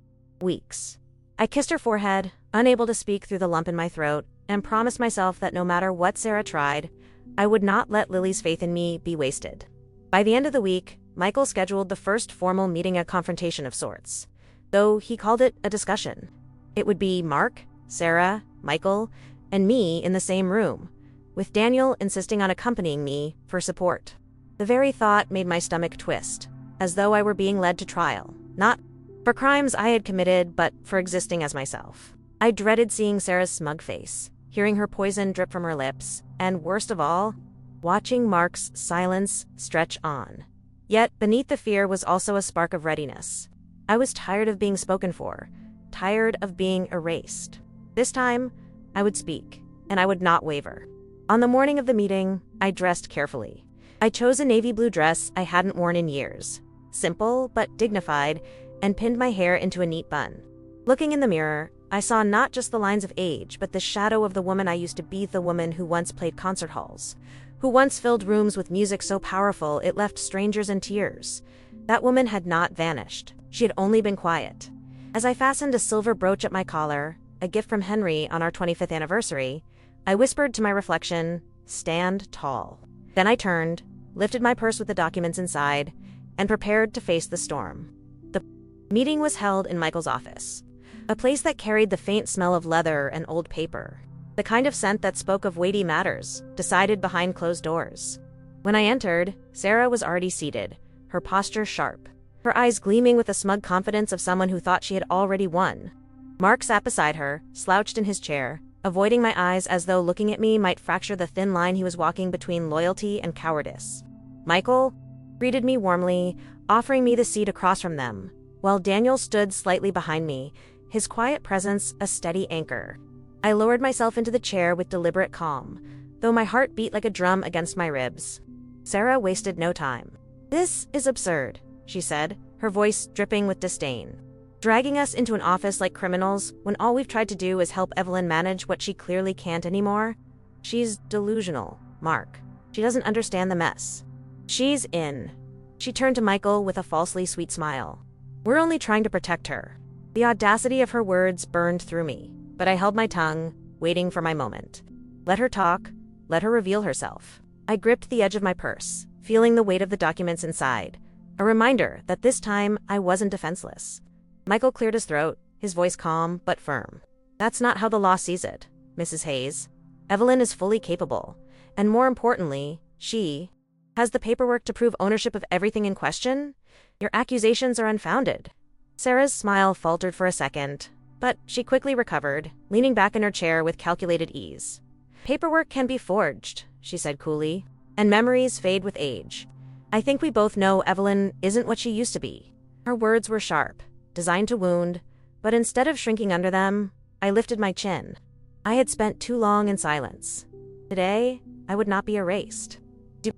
weeks. I kissed her forehead, unable to speak through the lump in my throat, and promised myself that no matter what Sarah tried, I would not let Lily's faith in me be wasted. By the end of the week, Michael scheduled the first formal meeting, a confrontation of sorts, though he called it a discussion. It would be Mark, Sarah, Michael, and me in the same room, with Daniel insisting on accompanying me for support. The very thought made my stomach twist, as though I were being led to trial, not for crimes I had committed, but for existing as myself. I dreaded seeing Sarah's smug face, hearing her poison drip from her lips, and worst of all, watching Mark's silence stretch on. Yet beneath the fear was also a spark of readiness. I was tired of being spoken for, tired of being erased. This time, I would speak, and I would not waver. On the morning of the meeting, I dressed carefully. I chose a navy blue dress I hadn't worn in years, simple but dignified, and pinned my hair into a neat bun. Looking in the mirror, I saw not just the lines of age, but the shadow of the woman I used to be, the woman who once played concert halls, who once filled rooms with music so powerful it left strangers in tears. That woman had not vanished. She had only been quiet. As I fastened a silver brooch at my collar, a gift from Henry on our 25th anniversary, I whispered to my reflection, "Stand tall." Then I turned, lifted my purse with the documents inside, and prepared to face the storm. The meeting was held in Michael's office, a place that carried the faint smell of leather and old paper, the kind of scent that spoke of weighty matters, decided behind closed doors. When I entered, Sarah was already seated, her posture sharp, her eyes gleaming with the smug confidence of someone who thought she had already won. Mark sat beside her, slouched in his chair, avoiding my eyes as though looking at me might fracture the thin line he was walking between loyalty and cowardice. Michael greeted me warmly, offering me the seat across from them, while Daniel stood slightly behind me, his quiet presence a steady anchor. I lowered myself into the chair with deliberate calm, though my heart beat like a drum against my ribs. Sarah wasted no time. "This is absurd," she said, her voice dripping with disdain. "Dragging us into an office like criminals when all we've tried to do is help Evelyn manage what she clearly can't anymore? She's delusional, Mark. She doesn't understand the mess. She's in." She turned to Michael with a falsely sweet smile. "We're only trying to protect her." The audacity of her words burned through me, but I held my tongue, waiting for my moment. Let her talk, let her reveal herself. I gripped the edge of my purse, feeling the weight of the documents inside, a reminder that this time I wasn't defenseless. Michael cleared his throat, his voice calm but firm. "That's not how the law sees it, Mrs. Hayes. Evelyn is fully capable, and more importantly, she has the paperwork to prove ownership of everything in question. Your accusations are unfounded." Sarah's smile faltered for a second, but she quickly recovered, leaning back in her chair with calculated ease. "Paperwork can be forged," she said coolly, "and memories fade with age. I think we both know Evelyn isn't what she used to be." Her words were sharp, designed to wound, but instead of shrinking under them, I lifted my chin. I had spent too long in silence. Today, I would not be erased. "Do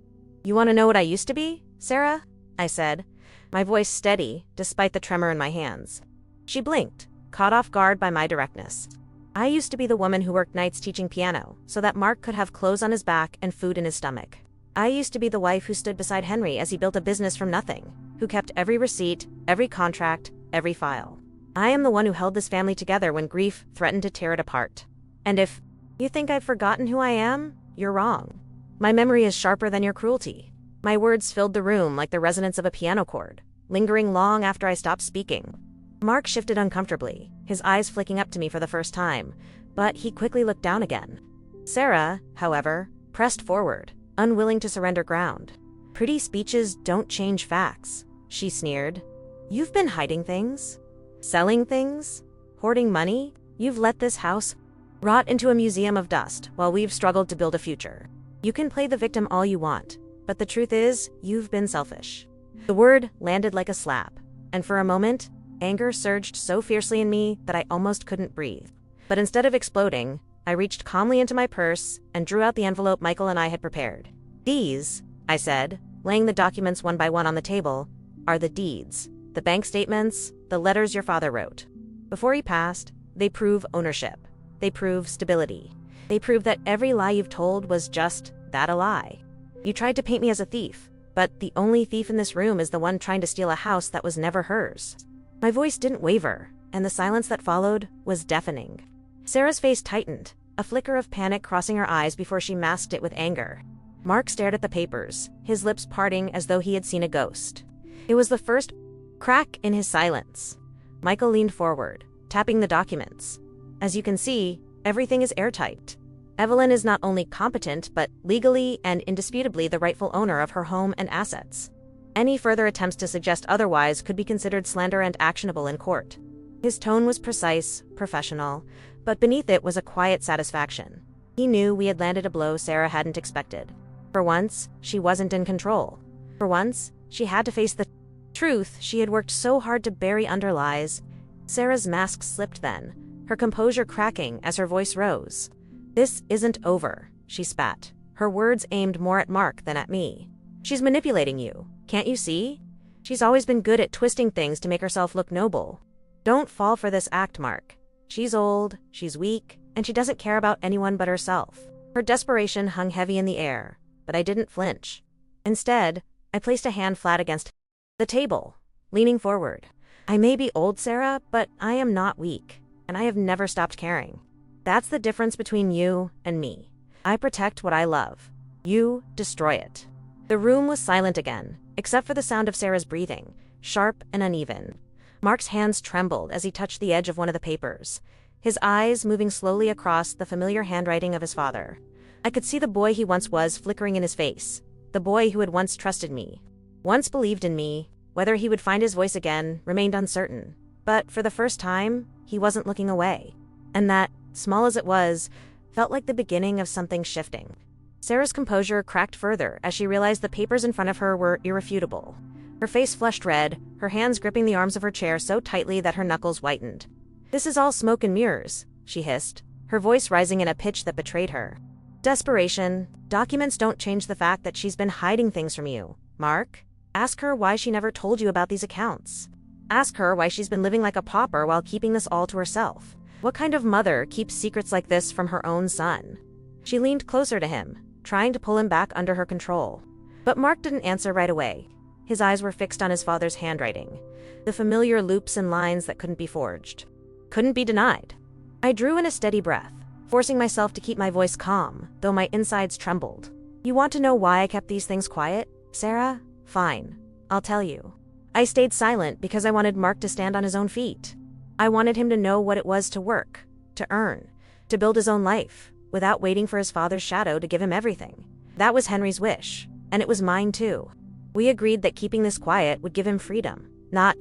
you want to know what I used to be, Sarah?" I said, my voice steady despite the tremor in my hands. She blinked, caught off guard by my directness. "I used to be the woman who worked nights teaching piano so that Mark could have clothes on his back and food in his stomach. I used to be the wife who stood beside Henry as he built a business from nothing, who kept every receipt, every contract, every file. I am the one who held this family together when grief threatened to tear it apart. And if you think I've forgotten who I am, you're wrong. My memory is sharper than your cruelty." My words filled the room like the resonance of a piano chord, lingering long after I stopped speaking. Mark shifted uncomfortably, his eyes flicking up to me for the first time, but he quickly looked down again. Sarah, however, pressed forward, unwilling to surrender ground. "Pretty speeches don't change facts," she sneered. "You've been hiding things, selling things, hoarding money. You've let this house rot into a museum of dust while we've struggled to build a future. You can play the victim all you want, but the truth is, you've been selfish." The word landed like a slap, and for a moment, anger surged so fiercely in me that I almost couldn't breathe. But instead of exploding, I reached calmly into my purse and drew out the envelope Michael and I had prepared. "These," I said, laying the documents one by one on the table, "are the deeds, the bank statements, the letters your father wrote. Before he passed, they prove ownership. They prove stability. They prove that every lie you've told was just that, a lie. You tried to paint me as a thief, but the only thief in this room is the one trying to steal a house that was never hers." My voice didn't waver, and the silence that followed was deafening. Sarah's face tightened, a flicker of panic crossing her eyes before she masked it with anger. Mark stared at the papers, his lips parting as though he had seen a ghost. It was the first crack in his silence. Michael leaned forward, tapping the documents. "As you can see, everything is airtight. Evelyn is not only competent, but legally and indisputably the rightful owner of her home and assets. Any further attempts to suggest otherwise could be considered slander and actionable in court." His tone was precise, professional, but beneath it was a quiet satisfaction. He knew we had landed a blow Sarah hadn't expected. For once, she wasn't in control. For once, she had to face the truth she had worked so hard to bury under lies, Sarah's mask slipped then, her composure cracking as her voice rose. "This isn't over," she spat, her words aimed more at Mark than at me. "She's manipulating you, can't you see? She's always been good at twisting things to make herself look noble. Don't fall for this act, Mark. She's old, she's weak, and she doesn't care about anyone but herself." Her desperation hung heavy in the air, but I didn't flinch. Instead, I placed a hand flat against the table, leaning forward. "I may be old, Sarah, but I am not weak, and I have never stopped caring. That's the difference between you and me. I protect what I love. You destroy it." The room was silent again, except for the sound of Sarah's breathing, sharp and uneven. Mark's hands trembled as he touched the edge of one of the papers, his eyes moving slowly across the familiar handwriting of his father. I could see the boy he once was flickering in his face, the boy who had once trusted me, once believed in me. Whether he would find his voice again remained uncertain, but for the first time, he wasn't looking away. And that, small as it was, felt like the beginning of something shifting. Sarah's composure cracked further as she realized the papers in front of her were irrefutable. Her face flushed red, her hands gripping the arms of her chair so tightly that her knuckles whitened. "This is all smoke and mirrors," she hissed, her voice rising in a pitch that betrayed her. "Desperation. Documents don't change the fact that she's been hiding things from you, Mark. Ask her why she never told you about these accounts. Ask her why she's been living like a pauper while keeping this all to herself. What kind of mother keeps secrets like this from her own son?" She leaned closer to him, trying to pull him back under her control. But Mark didn't answer right away. His eyes were fixed on his father's handwriting, the familiar loops and lines that couldn't be forged, couldn't be denied. I drew in a steady breath, forcing myself to keep my voice calm, though my insides trembled. "You want to know why I kept these things quiet, Sarah? Fine, I'll tell you. I stayed silent because I wanted Mark to stand on his own feet. I wanted him to know what it was to work, to earn, to build his own life, without waiting for his father's shadow to give him everything. That was Henry's wish, and it was mine too. We agreed that keeping this quiet would give him freedom, not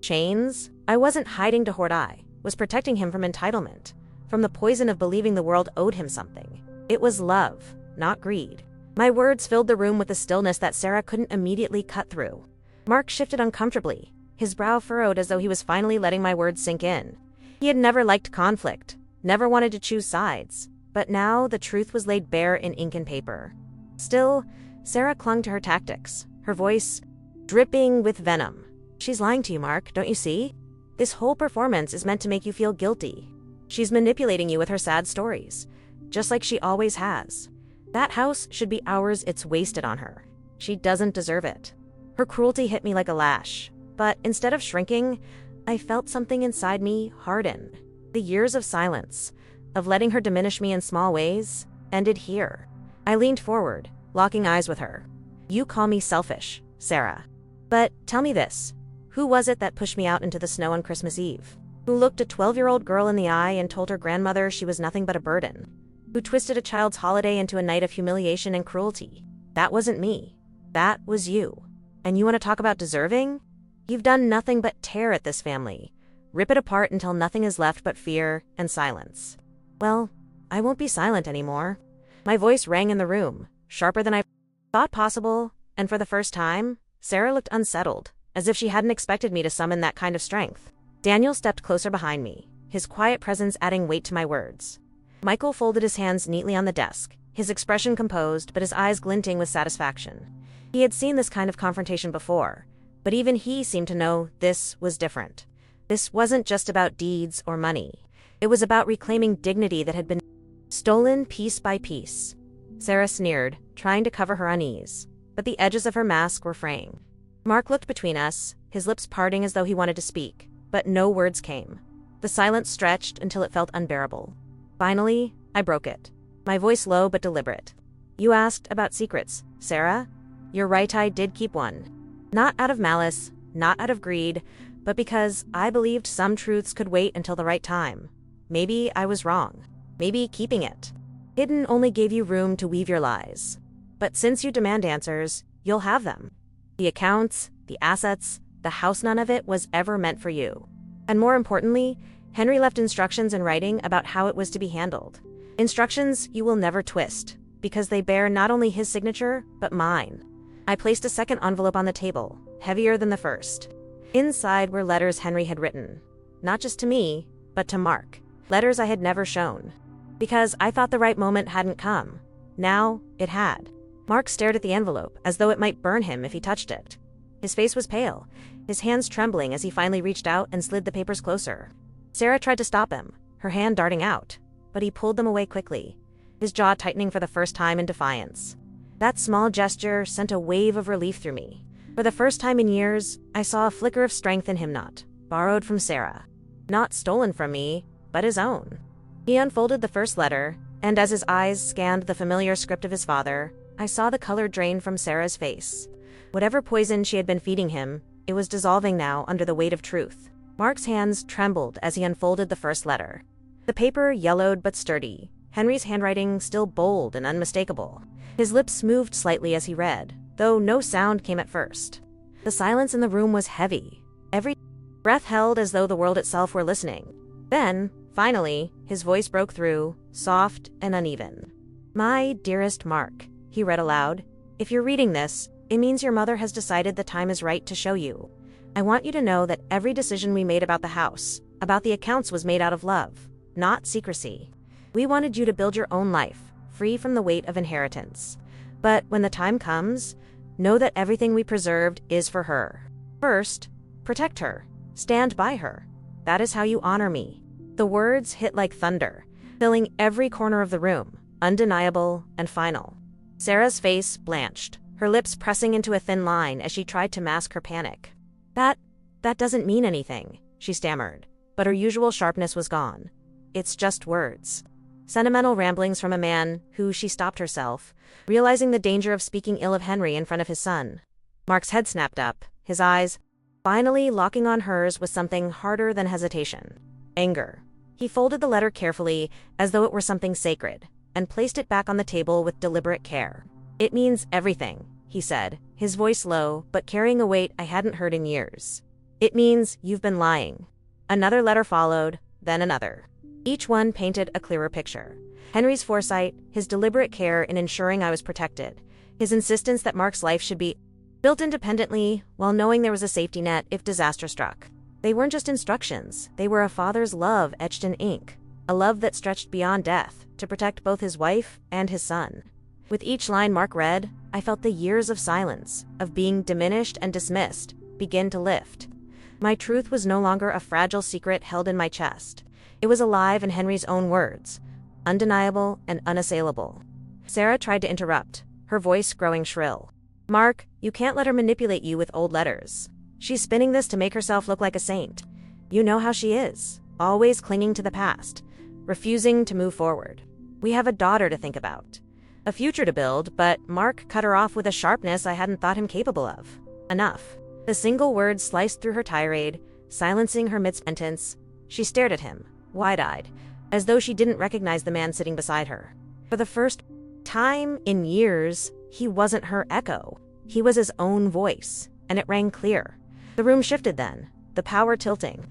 chains. I wasn't hiding to hoard, I was protecting him from entitlement, from the poison of believing the world owed him something. It was love, not greed." My words filled the room with a stillness that Sarah couldn't immediately cut through. Mark shifted uncomfortably, his brow furrowed as though he was finally letting my words sink in. He had never liked conflict, never wanted to choose sides, but now the truth was laid bare in ink and paper. Still, Sarah clung to her tactics, her voice dripping with venom. "She's lying to you, Mark, don't you see? This whole performance is meant to make you feel guilty. She's manipulating you with her sad stories, just like she always has. That house should be ours, it's wasted on her. She doesn't deserve it." Her cruelty hit me like a lash, but instead of shrinking, I felt something inside me harden. The years of silence, of letting her diminish me in small ways, ended here. I leaned forward, locking eyes with her. "You call me selfish, Sarah. But tell me this, who was it that pushed me out into the snow on Christmas Eve? Who looked a 12-year-old girl in the eye and told her grandmother she was nothing but a burden? Who twisted a child's holiday into a night of humiliation and cruelty? That wasn't me. That was you. And you want to talk about deserving? You've done nothing but tear at this family, rip it apart until nothing is left but fear and silence. Well, I won't be silent anymore." My voice rang in the room, sharper than I thought possible, and for the first time, Sarah looked unsettled, as if she hadn't expected me to summon that kind of strength. Daniel stepped closer behind me, his quiet presence adding weight to my words. Michael folded his hands neatly on the desk, his expression composed but his eyes glinting with satisfaction. He had seen this kind of confrontation before, but even he seemed to know this was different. This wasn't just about deeds or money. It was about reclaiming dignity that had been stolen piece by piece. Sarah sneered, trying to cover her unease, but the edges of her mask were fraying. Mark looked between us, his lips parting as though he wanted to speak, but no words came. The silence stretched until it felt unbearable. Finally, I broke it, my voice low but deliberate. "You asked about secrets, Sarah? You're right, I did keep one. Not out of malice, not out of greed, but because I believed some truths could wait until the right time. Maybe I was wrong. Maybe keeping it hidden only gave you room to weave your lies. But since you demand answers, you'll have them. The accounts, the assets, the house, none of it was ever meant for you. And more importantly, Henry left instructions in writing about how it was to be handled. Instructions you will never twist, because they bear not only his signature, but mine." I placed a second envelope on the table, heavier than the first. Inside were letters Henry had written. not just to me, but to Mark. Letters I had never shown. Because I thought the right moment hadn't come. Now, it had. Mark stared at the envelope, as though it might burn him if he touched it. His face was pale, his hands trembling as he finally reached out and slid the papers closer. Sarah tried to stop him, her hand darting out, but he pulled them away quickly, his jaw tightening for the first time in defiance. That small gesture sent a wave of relief through me. For the first time in years, I saw a flicker of strength in him, not borrowed from Sarah. Not stolen from me, but his own. He unfolded the first letter, and as his eyes scanned the familiar script of his father, I saw the color drain from Sarah's face. Whatever poison she had been feeding him, it was dissolving now under the weight of truth. Mark's hands trembled as he unfolded the first letter. The paper yellowed but sturdy, Henry's handwriting still bold and unmistakable. His lips moved slightly as he read, though no sound came at first. The silence in the room was heavy. Every breath held as though the world itself were listening. Then, finally, his voice broke through, soft and uneven. "My dearest Mark," he read aloud, "if you're reading this, it means your mother has decided the time is right to show you. I want you to know that every decision we made about the house, about the accounts, was made out of love, not secrecy. We wanted you to build your own life, free from the weight of inheritance. But when the time comes, know that everything we preserved is for her. First, protect her. Stand by her. That is how you honor me." The words hit like thunder, filling every corner of the room, undeniable and final. Sarah's face blanched, her lips pressing into a thin line as she tried to mask her panic. That doesn't mean anything," she stammered, but her usual sharpness was gone. "It's just words." Sentimental ramblings from a man who, she stopped herself, realizing the danger of speaking ill of Henry in front of his son. Mark's head snapped up, his eyes finally locking on hers with something harder than hesitation. Anger. He folded the letter carefully, as though it were something sacred, and placed it back on the table with deliberate care. "It means everything," he said, his voice low, but carrying a weight I hadn't heard in years. "It means you've been lying." Another letter followed, then another. Each one painted a clearer picture. Henry's foresight, his deliberate care in ensuring I was protected, his insistence that Mark's life should be built independently while knowing there was a safety net if disaster struck. They weren't just instructions, they were a father's love etched in ink, a love that stretched beyond death to protect both his wife and his son. With each line Mark read, I felt the years of silence, of being diminished and dismissed, begin to lift. My truth was no longer a fragile secret held in my chest. It was alive in Henry's own words, undeniable and unassailable. Sarah tried to interrupt, her voice growing shrill. "Mark, you can't let her manipulate you with old letters. She's spinning this to make herself look like a saint. You know how she is, always clinging to the past, refusing to move forward. We have a daughter to think about, a future to build," but Mark cut her off with a sharpness I hadn't thought him capable of. "Enough." The single word sliced through her tirade, silencing her mid-sentence. She stared at him, wide-eyed, as though she didn't recognize the man sitting beside her. For the first time in years, he wasn't her echo. He was his own voice, and it rang clear. The room shifted then, the power tilting.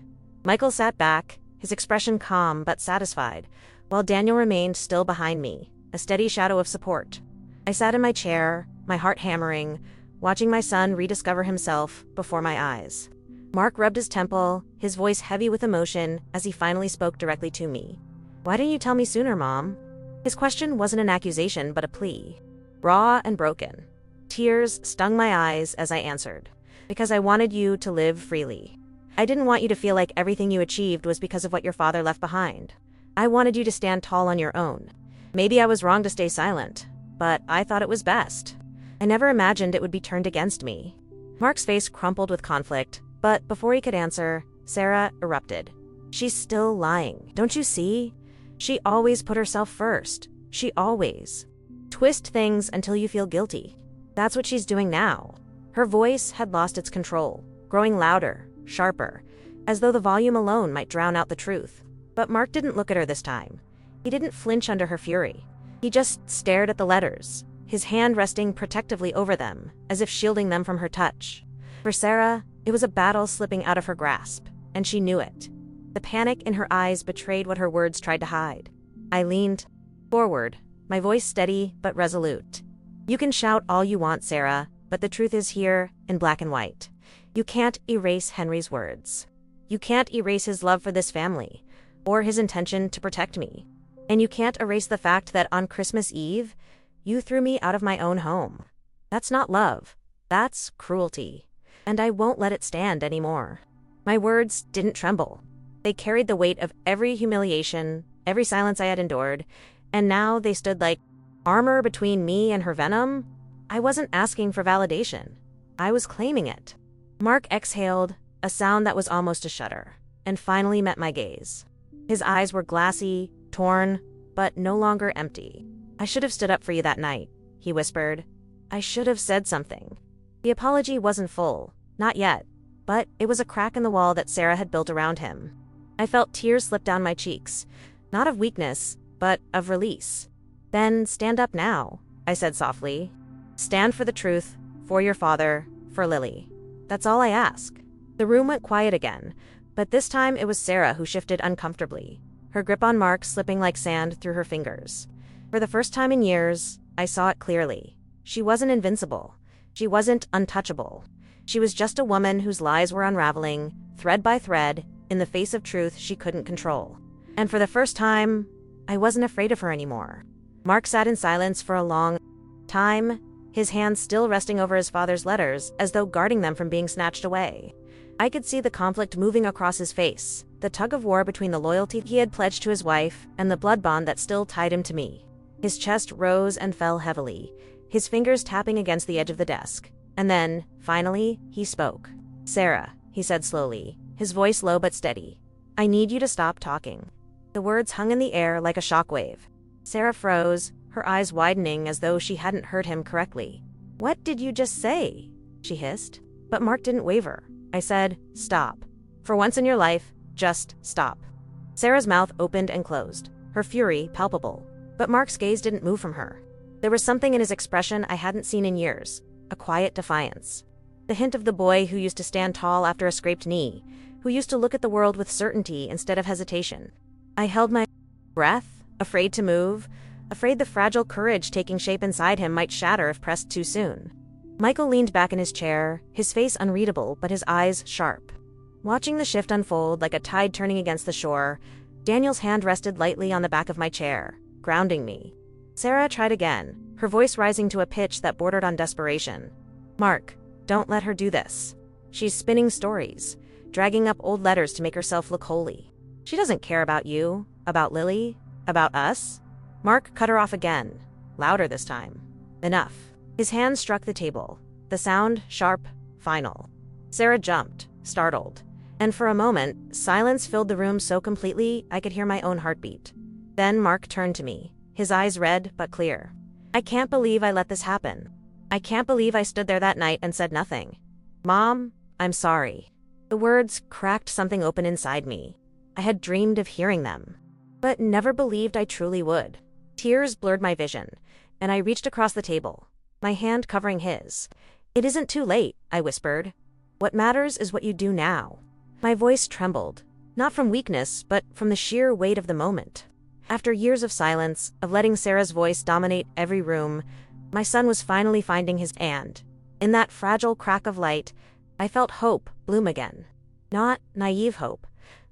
Michael sat back, his expression calm but satisfied, while Daniel remained still behind me, a steady shadow of support. I sat in my chair, my heart hammering, watching my son rediscover himself before my eyes. Mark rubbed his temple, his voice heavy with emotion, as he finally spoke directly to me. "Why didn't you tell me sooner, Mom?" His question wasn't an accusation, but a plea. Raw and broken. Tears stung my eyes as I answered. "Because I wanted you to live freely. I didn't want you to feel like everything you achieved was because of what your father left behind. I wanted you to stand tall on your own. Maybe I was wrong to stay silent, but I thought it was best. I never imagined it would be turned against me." Mark's face crumpled with conflict, but before he could answer, Sarah erupted. "She's still lying. Don't you see? She always put herself first. She always. Twist things until you feel guilty. That's what she's doing now." Her voice had lost its control, growing louder, sharper, as though the volume alone might drown out the truth. But Mark didn't look at her this time. He didn't flinch under her fury. He just stared at the letters, his hand resting protectively over them, as if shielding them from her touch. For Sarah, it was a battle slipping out of her grasp, and she knew it. The panic in her eyes betrayed what her words tried to hide. I leaned forward, my voice steady but resolute. "You can shout all you want, Sarah, but the truth is here, in black and white. You can't erase Henry's words. You can't erase his love for this family, or his intention to protect me. And you can't erase the fact that on Christmas Eve, you threw me out of my own home. That's not love. That's cruelty. And I won't let it stand anymore." My words didn't tremble. They carried the weight of every humiliation, every silence I had endured, and now they stood like armor between me and her venom. I wasn't asking for validation. I was claiming it. Mark exhaled, a sound that was almost a shudder, and finally met my gaze. His eyes were glassy, torn, but no longer empty. "I should have stood up for you that night," he whispered. "I should have said something." The apology wasn't full, not yet, but it was a crack in the wall that Sarah had built around him. I felt tears slip down my cheeks, not of weakness, but of release. "Then stand up now," I said softly. "Stand for the truth, for your father, for Lily. That's all I ask." The room went quiet again, but this time it was Sarah who shifted uncomfortably, her grip on Mark slipping like sand through her fingers. For the first time in years, I saw it clearly. She wasn't invincible. She wasn't untouchable. She was just a woman whose lies were unraveling, thread by thread, in the face of truth she couldn't control. And for the first time, I wasn't afraid of her anymore. Mark sat in silence for a long time, his hands still resting over his father's letters as though guarding them from being snatched away. I could see the conflict moving across his face, the tug-of-war between the loyalty he had pledged to his wife and the blood bond that still tied him to me. His chest rose and fell heavily, his fingers tapping against the edge of the desk. And then, finally, he spoke. "Sarah," he said slowly, his voice low but steady, "I need you to stop talking." The words hung in the air like a shockwave. Sarah froze, her eyes widening as though she hadn't heard him correctly. "What did you just say?" she hissed. But Mark didn't waver. I said, "Stop. For once in your life, just stop." Sarah's mouth opened and closed, her fury palpable. But Mark's gaze didn't move from her. There was something in his expression I hadn't seen in years, a quiet defiance. The hint of the boy who used to stand tall after a scraped knee, who used to look at the world with certainty instead of hesitation. I held my breath, afraid to move, afraid the fragile courage taking shape inside him might shatter if pressed too soon. Michael leaned back in his chair, his face unreadable but his eyes sharp. Watching the shift unfold like a tide turning against the shore, Daniel's hand rested lightly on the back of my chair, grounding me. Sarah tried again, her voice rising to a pitch that bordered on desperation. "Mark, don't let her do this. She's spinning stories, dragging up old letters to make herself look holy. She doesn't care about you, about Lily, about us." Mark cut her off again, louder this time. "Enough." His hand struck the table, the sound sharp, final. Sarah jumped, startled, and for a moment, silence filled the room so completely I could hear my own heartbeat. Then Mark turned to me, his eyes red but clear. "I can't believe I let this happen. I can't believe I stood there that night and said nothing. Mom, I'm sorry." The words cracked something open inside me. I had dreamed of hearing them, but never believed I truly would. Tears blurred my vision, and I reached across the table, my hand covering his. "It isn't too late," I whispered. "What matters is what you do now." My voice trembled, not from weakness, but from the sheer weight of the moment. After years of silence, of letting Sarah's voice dominate every room, my son was finally finding his and. In that fragile crack of light, I felt hope bloom again. Not naive hope,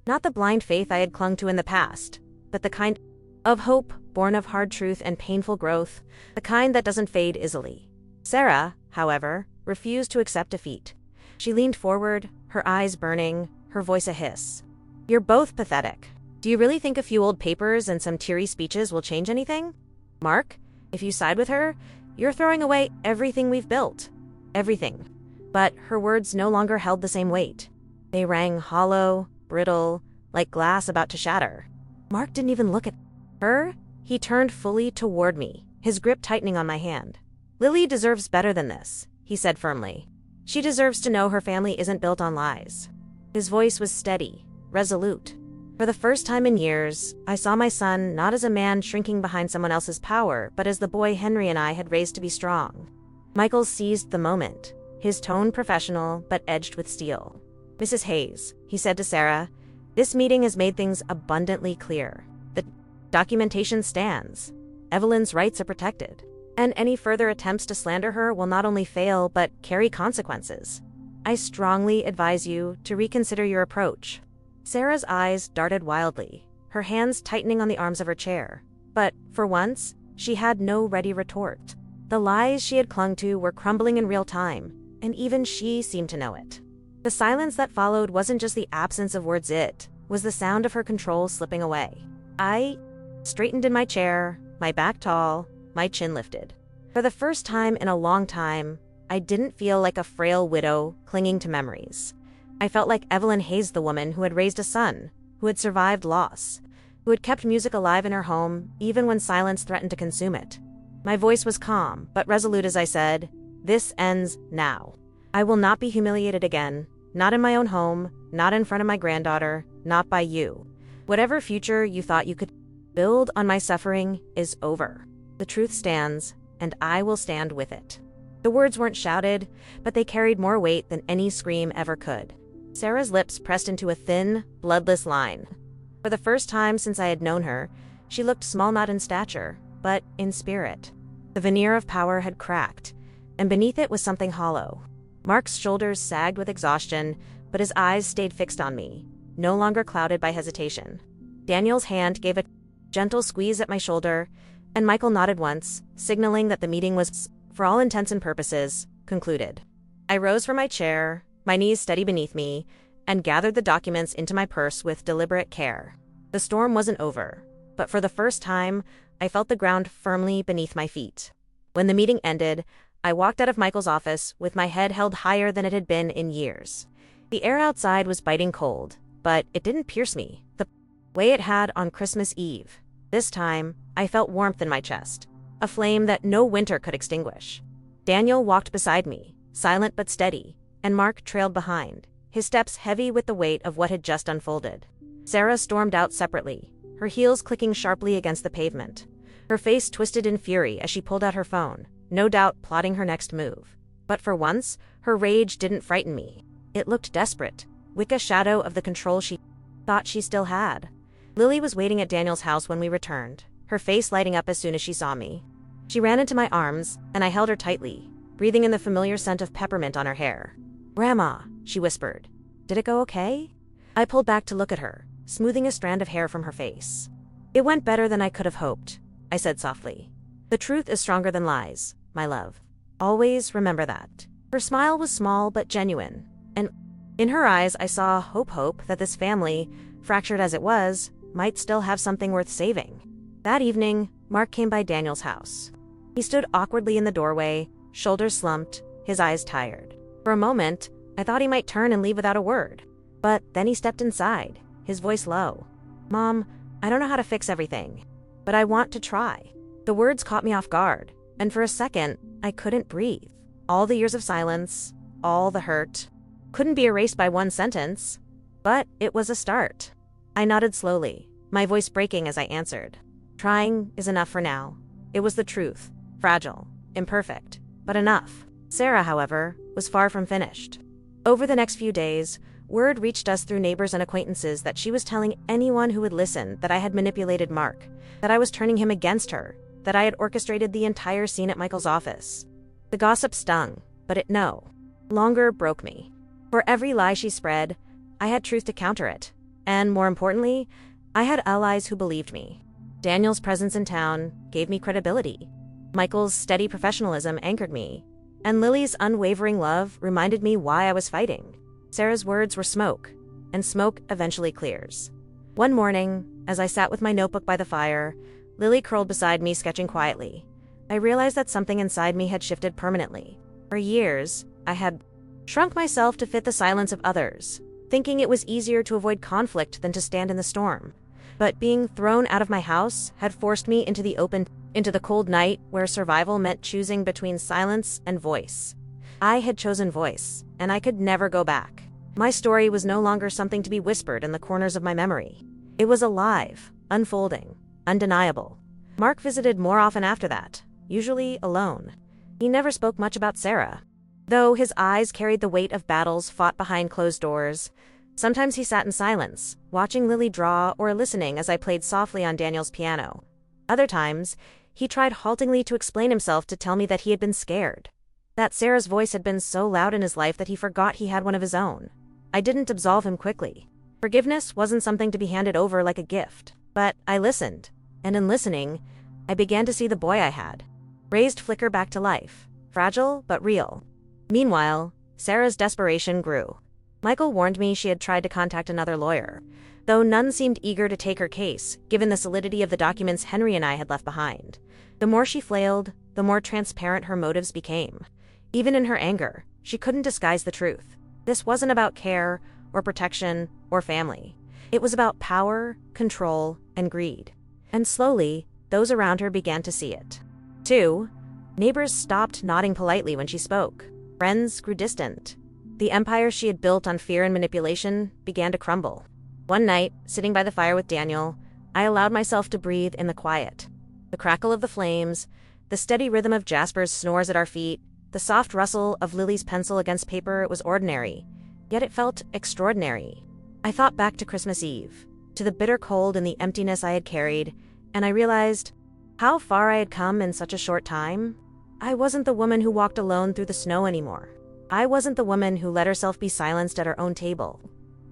not the blind faith I had clung to in the past, but the kind of hope born of hard truth and painful growth, the kind that doesn't fade easily. Sarah, however, refused to accept defeat. She leaned forward, her eyes burning, her voice a hiss. "You're both pathetic. Do you really think a few old papers and some teary speeches will change anything? Mark, if you side with her, you're throwing away everything we've built. Everything." But her words no longer held the same weight. They rang hollow, brittle, like glass about to shatter. Mark didn't even look at her. He turned fully toward me, his grip tightening on my hand. "Lily deserves better than this," he said firmly. "She deserves to know her family isn't built on lies." His voice was steady, resolute. For the first time in years, I saw my son not as a man shrinking behind someone else's power, but as the boy Henry and I had raised to be strong. Michael seized the moment, his tone professional but edged with steel. "Mrs. Hayes," he said to Sarah, "this meeting has made things abundantly clear. The documentation stands. Evelyn's rights are protected, and any further attempts to slander her will not only fail but carry consequences. I strongly advise you to reconsider your approach. Sarah's eyes darted wildly, her hands tightening on the arms of her chair. But, for once, she had no ready retort. The lies she had clung to were crumbling in real time, and even she seemed to know it. The silence that followed wasn't just the absence of words, it was the sound of her control slipping away. I straightened in my chair, my back tall, my chin lifted. For the first time in a long time, I didn't feel like a frail widow clinging to memories. I felt like Evelyn Hayes, the woman who had raised a son, who had survived loss, who had kept music alive in her home even when silence threatened to consume it. My voice was calm, but resolute as I said, "This ends now. I will not be humiliated again, not in my own home, not in front of my granddaughter, not by you. Whatever future you thought you could build on my suffering is over. The truth stands, and I will stand with it." The words weren't shouted, but they carried more weight than any scream ever could. Sarah's lips pressed into a thin, bloodless line. For the first time since I had known her, she looked small not in stature, but in spirit. The veneer of power had cracked, and beneath it was something hollow. Mark's shoulders sagged with exhaustion, but his eyes stayed fixed on me, no longer clouded by hesitation. Daniel's hand gave a gentle squeeze at my shoulder, and Michael nodded once, signaling that the meeting was, for all intents and purposes, concluded. I rose from my chair, my knees steady beneath me, and gathered the documents into my purse with deliberate care. The storm wasn't over, but for the first time, I felt the ground firmly beneath my feet. When the meeting ended, I walked out of Michael's office with my head held higher than it had been in years. The air outside was biting cold, but it didn't pierce me the way it had on Christmas Eve. This time, I felt warmth in my chest, a flame that no winter could extinguish. Daniel walked beside me, silent but steady, and Mark trailed behind, his steps heavy with the weight of what had just unfolded. Sarah stormed out separately, her heels clicking sharply against the pavement. Her face twisted in fury as she pulled out her phone, no doubt plotting her next move. But for once, her rage didn't frighten me. It looked desperate, like a shadow of the control she thought she still had. Lily was waiting at Daniel's house when we returned, her face lighting up as soon as she saw me. She ran into my arms, and I held her tightly, breathing in the familiar scent of peppermint on her hair. "Grandma," she whispered. "Did it go okay?" I pulled back to look at her, smoothing a strand of hair from her face. "It went better than I could have hoped," I said softly. "The truth is stronger than lies, my love. Always remember that." Her smile was small but genuine, and in her eyes I saw hope that this family, fractured as it was, might still have something worth saving. That evening, Mark came by Daniel's house. He stood awkwardly in the doorway, shoulders slumped, his eyes tired. For a moment, I thought he might turn and leave without a word. But then he stepped inside, his voice low. "Mom, I don't know how to fix everything, but I want to try." The words caught me off guard, and for a second, I couldn't breathe. All the years of silence, all the hurt, couldn't be erased by one sentence. But it was a start. I nodded slowly, my voice breaking as I answered. "Trying is enough for now." It was the truth, fragile, imperfect, but enough. Sarah, however, was far from finished. Over the next few days, word reached us through neighbors and acquaintances that she was telling anyone who would listen that I had manipulated Mark, that I was turning him against her, that I had orchestrated the entire scene at Michael's office. The gossip stung, but it no longer broke me. For every lie she spread, I had truth to counter it. And more importantly, I had allies who believed me. Daniel's presence in town gave me credibility. Michael's steady professionalism anchored me, and Lily's unwavering love reminded me why I was fighting. Sarah's words were smoke, and smoke eventually clears. One morning, as I sat with my notebook by the fire, Lily curled beside me sketching quietly. I realized that something inside me had shifted permanently. For years, I had shrunk myself to fit the silence of others, thinking it was easier to avoid conflict than to stand in the storm. But being thrown out of my house had forced me into the open, into the cold night where survival meant choosing between silence and voice. I had chosen voice, and I could never go back. My story was no longer something to be whispered in the corners of my memory. It was alive, unfolding, undeniable. Mark visited more often after that, usually alone. He never spoke much about Sarah, though his eyes carried the weight of battles fought behind closed doors. Sometimes he sat in silence, watching Lily draw or listening as I played softly on Daniel's piano. Other times, he tried haltingly to explain himself to tell me that he had been scared, that Sarah's voice had been so loud in his life that he forgot he had one of his own. I didn't absolve him quickly. Forgiveness wasn't something to be handed over like a gift. But I listened. And in listening, I began to see the boy I had raised flicker back to life. Fragile, but real. Meanwhile, Sarah's desperation grew. Michael warned me she had tried to contact another lawyer, though none seemed eager to take her case, given the solidity of the documents Henry and I had left behind. The more she flailed, the more transparent her motives became. Even in her anger, she couldn't disguise the truth. This wasn't about care, or protection, or family. It was about power, control, and greed. And slowly, those around her began to see it. 2. Neighbors stopped nodding politely when she spoke. Friends grew distant. The empire she had built on fear and manipulation began to crumble. One night, sitting by the fire with Daniel, I allowed myself to breathe in the quiet. The crackle of the flames, the steady rhythm of Jasper's snores at our feet, the soft rustle of Lily's pencil against paper was ordinary, yet it felt extraordinary. I thought back to Christmas Eve, to the bitter cold and the emptiness I had carried, and I realized how far I had come in such a short time. I wasn't the woman who walked alone through the snow anymore. I wasn't the woman who let herself be silenced at her own table.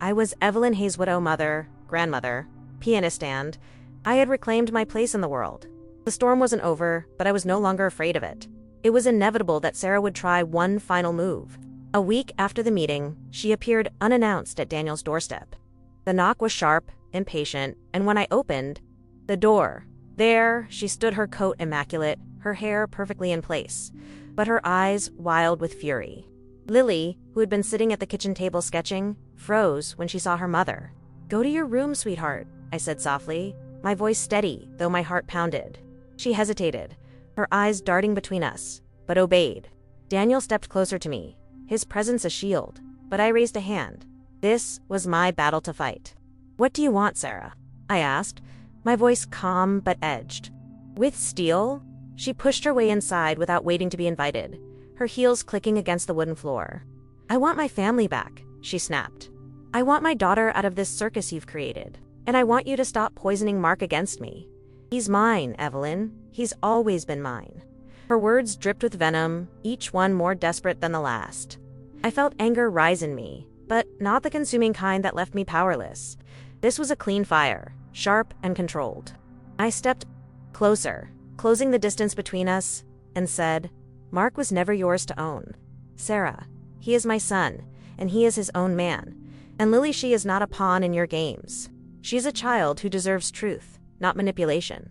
I was Evelyn Hayes' widow mother, grandmother, pianist, and I had reclaimed my place in the world. The storm wasn't over, but I was no longer afraid of it. It was inevitable that Sarah would try one final move. A week after the meeting, she appeared unannounced at Daniel's doorstep. The knock was sharp, impatient, and when I opened the door, there she stood, her coat immaculate, her hair perfectly in place, but her eyes wild with fury. Lily, who had been sitting at the kitchen table sketching, froze when she saw her mother. "Go to your room, sweetheart," I said softly, my voice steady, though my heart pounded. She hesitated, her eyes darting between us, but obeyed. Daniel stepped closer to me, his presence a shield, but I raised a hand. This was my battle to fight. "What do you want, Sarah?" I asked, my voice calm but edged. With steel, she pushed her way inside without waiting to be invited, her heels clicking against the wooden floor. "I want my family back," she snapped. "I want my daughter out of this circus you've created, and I want you to stop poisoning Mark against me. He's mine, Evelyn. He's always been mine." Her words dripped with venom, each one more desperate than the last. I felt anger rise in me, but not the consuming kind that left me powerless. This was a clean fire, sharp and controlled. I stepped closer, closing the distance between us, and said, "Mark was never yours to own. Sarah, he is my son, and he is his own man. And Lily, she is not a pawn in your games. She is a child who deserves truth, not manipulation."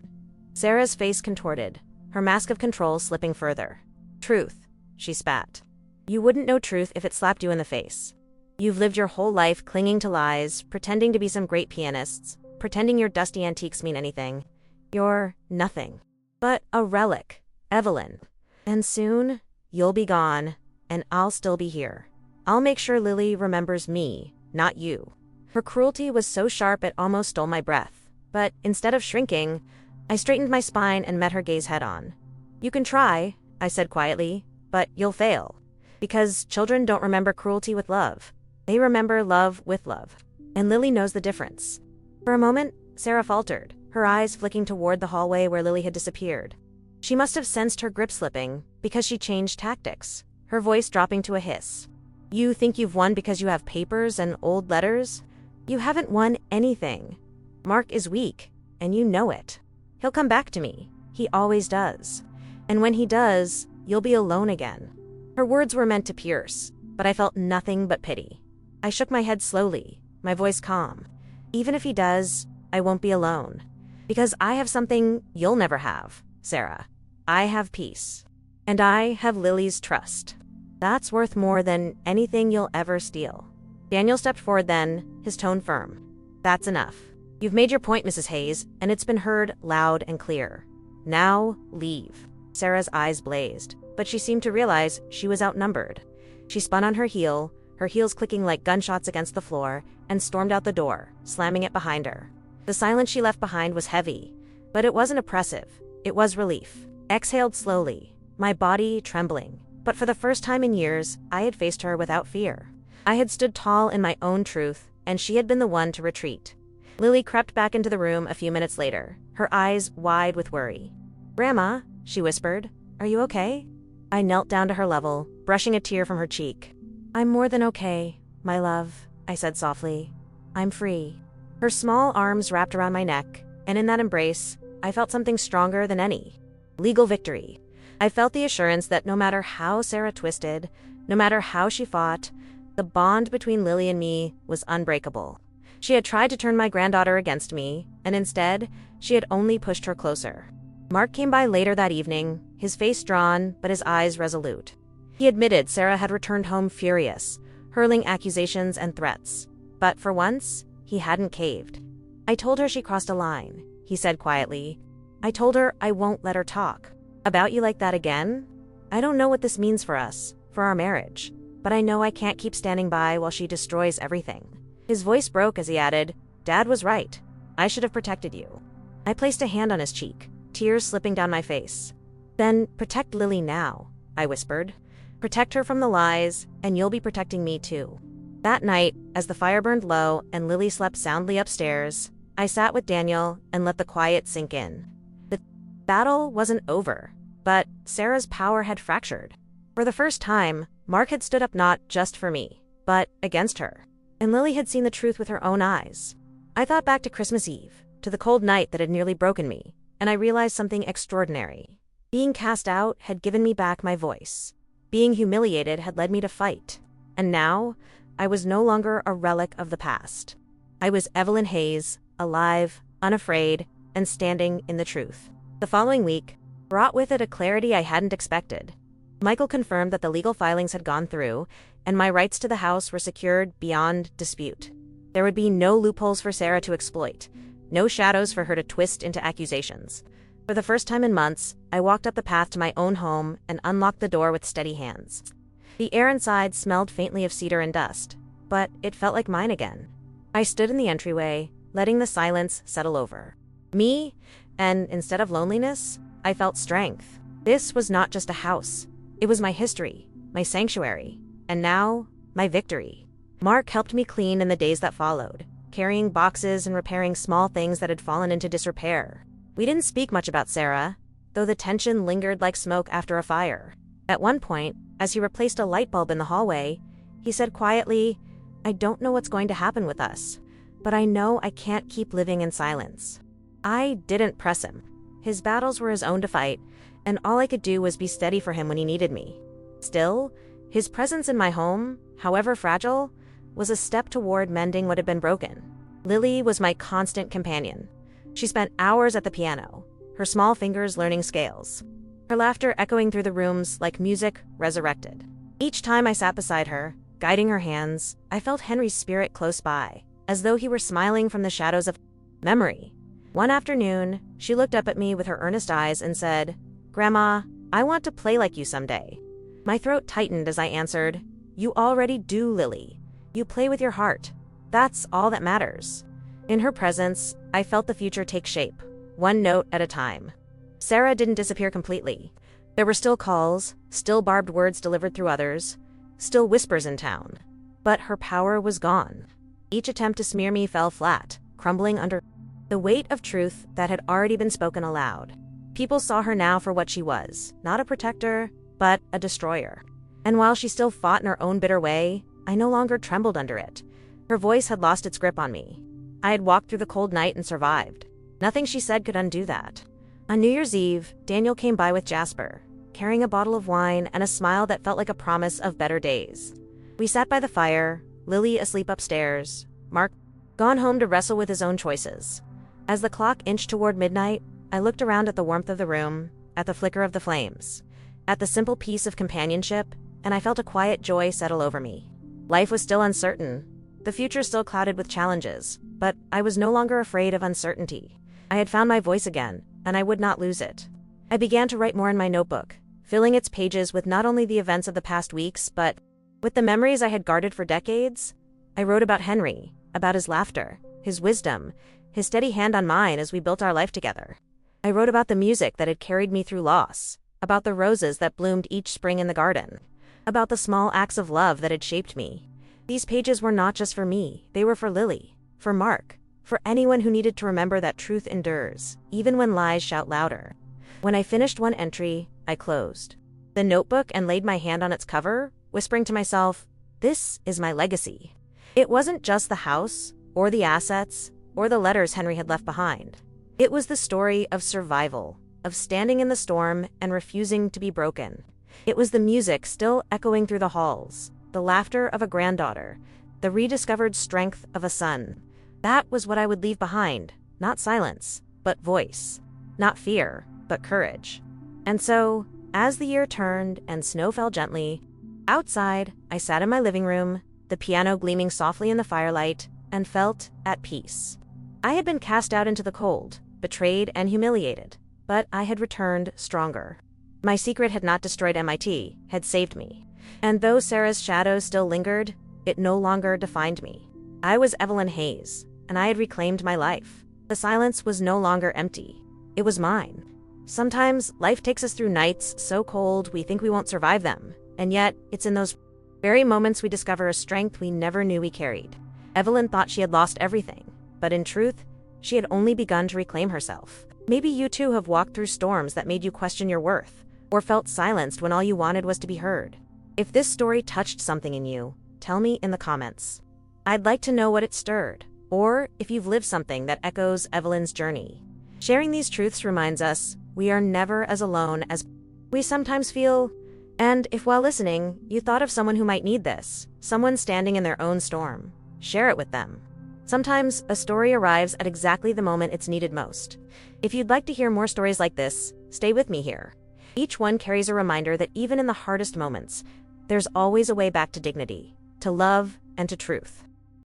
Sarah's face contorted, her mask of control slipping further. "Truth," she spat. "You wouldn't know truth if it slapped you in the face. You've lived your whole life clinging to lies, pretending to be some great pianists, pretending your dusty antiques mean anything. You're nothing but a relic, Evelyn. And soon, you'll be gone, and I'll still be here. I'll make sure Lily remembers me, not you." Her cruelty was so sharp it almost stole my breath, but instead of shrinking, I straightened my spine and met her gaze head-on. "You can try," I said quietly, "but you'll fail. Because children don't remember cruelty with love. They remember love with love. And Lily knows the difference." For a moment, Sarah faltered, her eyes flicking toward the hallway where Lily had disappeared. She must have sensed her grip slipping, because she changed tactics, her voice dropping to a hiss. "You think you've won because you have papers and old letters? You haven't won anything. Mark is weak, and you know it. He'll come back to me. He always does. And when he does, you'll be alone again." Her words were meant to pierce, but I felt nothing but pity. I shook my head slowly, my voice calm. "Even if he does, I won't be alone. Because I have something you'll never have, Sarah. I have peace. And I have Lily's trust. That's worth more than anything you'll ever steal." Daniel stepped forward then, his tone firm. "That's enough. You've made your point, Mrs. Hayes, and it's been heard loud and clear. Now, leave." Sarah's eyes blazed, but she seemed to realize she was outnumbered. She spun on her heel, her heels clicking like gunshots against the floor, and stormed out the door, slamming it behind her. The silence she left behind was heavy, but it wasn't oppressive. It was relief. Exhaled slowly, my body trembling. But for the first time in years, I had faced her without fear. I had stood tall in my own truth, and she had been the one to retreat. Lily crept back into the room a few minutes later, her eyes wide with worry. "Grandma," she whispered, "are you okay?" I knelt down to her level, brushing a tear from her cheek. "I'm more than okay, my love," I said softly. I'm free. Her small arms wrapped around my neck, and in that embrace, I felt something stronger than any legal victory. I felt the assurance that no matter how Sarah twisted, no matter how she fought, the bond between Lily and me was unbreakable. She had tried to turn my granddaughter against me, and instead, she had only pushed her closer. Mark came by later that evening, his face drawn, but his eyes resolute. He admitted Sarah had returned home furious, hurling accusations and threats. But for once, he hadn't caved. I told her she crossed a line, he said quietly. I told her I won't let her talk about you like that again. I don't know what this means for us, for our marriage, but I know I can't keep standing by while she destroys everything. His voice broke as he added, Dad was right. I should have protected you. I placed a hand on his cheek, tears slipping down my face. Then protect Lily now, I whispered. Protect her from the lies, and you'll be protecting me too. That night, as the fire burned low and Lily slept soundly upstairs, I sat with Daniel and let the quiet sink in. The battle wasn't over, but Sarah's power had fractured. For the first time, Mark had stood up not just for me, but against her. And Lily had seen the truth with her own eyes. I thought back to Christmas Eve, to the cold night that had nearly broken me, and I realized something extraordinary. Being cast out had given me back my voice. Being humiliated had led me to fight. And now, I was no longer a relic of the past. I was Evelyn Hayes, alive, unafraid, and standing in the truth. The following week brought with it a clarity I hadn't expected. Michael confirmed that the legal filings had gone through, and my rights to the house were secured beyond dispute. There would be no loopholes for Sarah to exploit, no shadows for her to twist into accusations. For the first time in months, I walked up the path to my own home and unlocked the door with steady hands. The air inside smelled faintly of cedar and dust, but it felt like mine again. I stood in the entryway, letting the silence settle over me, and instead of loneliness, I felt strength. This was not just a house. It was my history, my sanctuary, and now, my victory. Mark helped me clean in the days that followed, carrying boxes and repairing small things that had fallen into disrepair. We didn't speak much about Sarah, though the tension lingered like smoke after a fire. At one point, as he replaced a light bulb in the hallway, he said quietly, I don't know what's going to happen with us, but I know I can't keep living in silence. I didn't press him. His battles were his own to fight, and all I could do was be steady for him when he needed me. Still, his presence in my home, however fragile, was a step toward mending what had been broken. Lily was my constant companion. She spent hours at the piano, her small fingers learning scales, her laughter echoing through the rooms like music resurrected. Each time I sat beside her, guiding her hands, I felt Henry's spirit close by, as though he were smiling from the shadows of memory. One afternoon, she looked up at me with her earnest eyes and said, Grandma, I want to play like you someday. My throat tightened as I answered, You already do, Lily. You play with your heart. That's all that matters. In her presence, I felt the future take shape, one note at a time. Sarah didn't disappear completely. There were still calls, still barbed words delivered through others, still whispers in town. But her power was gone. Each attempt to smear me fell flat, crumbling under the weight of truth that had already been spoken aloud. People saw her now for what she was, not a protector, but a destroyer. And while she still fought in her own bitter way, I no longer trembled under it. Her voice had lost its grip on me. I had walked through the cold night and survived. Nothing she said could undo that. On New Year's Eve, Daniel came by with Jasper, carrying a bottle of wine and a smile that felt like a promise of better days. We sat by the fire, Lily asleep upstairs, Mark gone home to wrestle with his own choices. As the clock inched toward midnight, I looked around at the warmth of the room, at the flicker of the flames, at the simple peace of companionship, and I felt a quiet joy settle over me. Life was still uncertain, the future still clouded with challenges, but I was no longer afraid of uncertainty. I had found my voice again, and I would not lose it. I began to write more in my notebook, filling its pages with not only the events of the past weeks, but with the memories I had guarded for decades. I wrote about Henry, about his laughter, his wisdom, his steady hand on mine as we built our life together. I wrote about the music that had carried me through loss, about the roses that bloomed each spring in the garden, about the small acts of love that had shaped me. These pages were not just for me, they were for Lily, for Mark, for anyone who needed to remember that truth endures, even when lies shout louder. When I finished one entry, I closed the notebook and laid my hand on its cover, whispering to myself, this is my legacy. It wasn't just the house, or the assets, or the letters Henry had left behind. It was the story of survival, of standing in the storm and refusing to be broken. It was the music still echoing through the halls, the laughter of a granddaughter, the rediscovered strength of a son. That was what I would leave behind, not silence, but voice, not fear, but courage. And so, as the year turned and snow fell gently, outside, I sat in my living room, the piano gleaming softly in the firelight, and felt at peace. I had been cast out into the cold, betrayed and humiliated, but I had returned stronger. My secret had not destroyed MIT, had saved me. And though Sarah's shadow still lingered, it no longer defined me. I was Evelyn Hayes, and I had reclaimed my life. The silence was no longer empty. It was mine. Sometimes life takes us through nights so cold we think we won't survive them, and yet it's in those very moments we discover a strength we never knew we carried. Evelyn thought she had lost everything, but in truth, she had only begun to reclaim herself. Maybe you too have walked through storms that made you question your worth, or felt silenced when all you wanted was to be heard. If this story touched something in you, tell me in the comments. I'd like to know what it stirred, or if you've lived something that echoes Evelyn's journey. Sharing these truths reminds us we are never as alone as we sometimes feel. And if while listening, you thought of someone who might need this, someone standing in their own storm, share it with them. Sometimes a story arrives at exactly the moment it's needed most. If you'd like to hear more stories like this, stay with me here. Each one carries a reminder that even in the hardest moments, there's always a way back to dignity, to love, and to truth.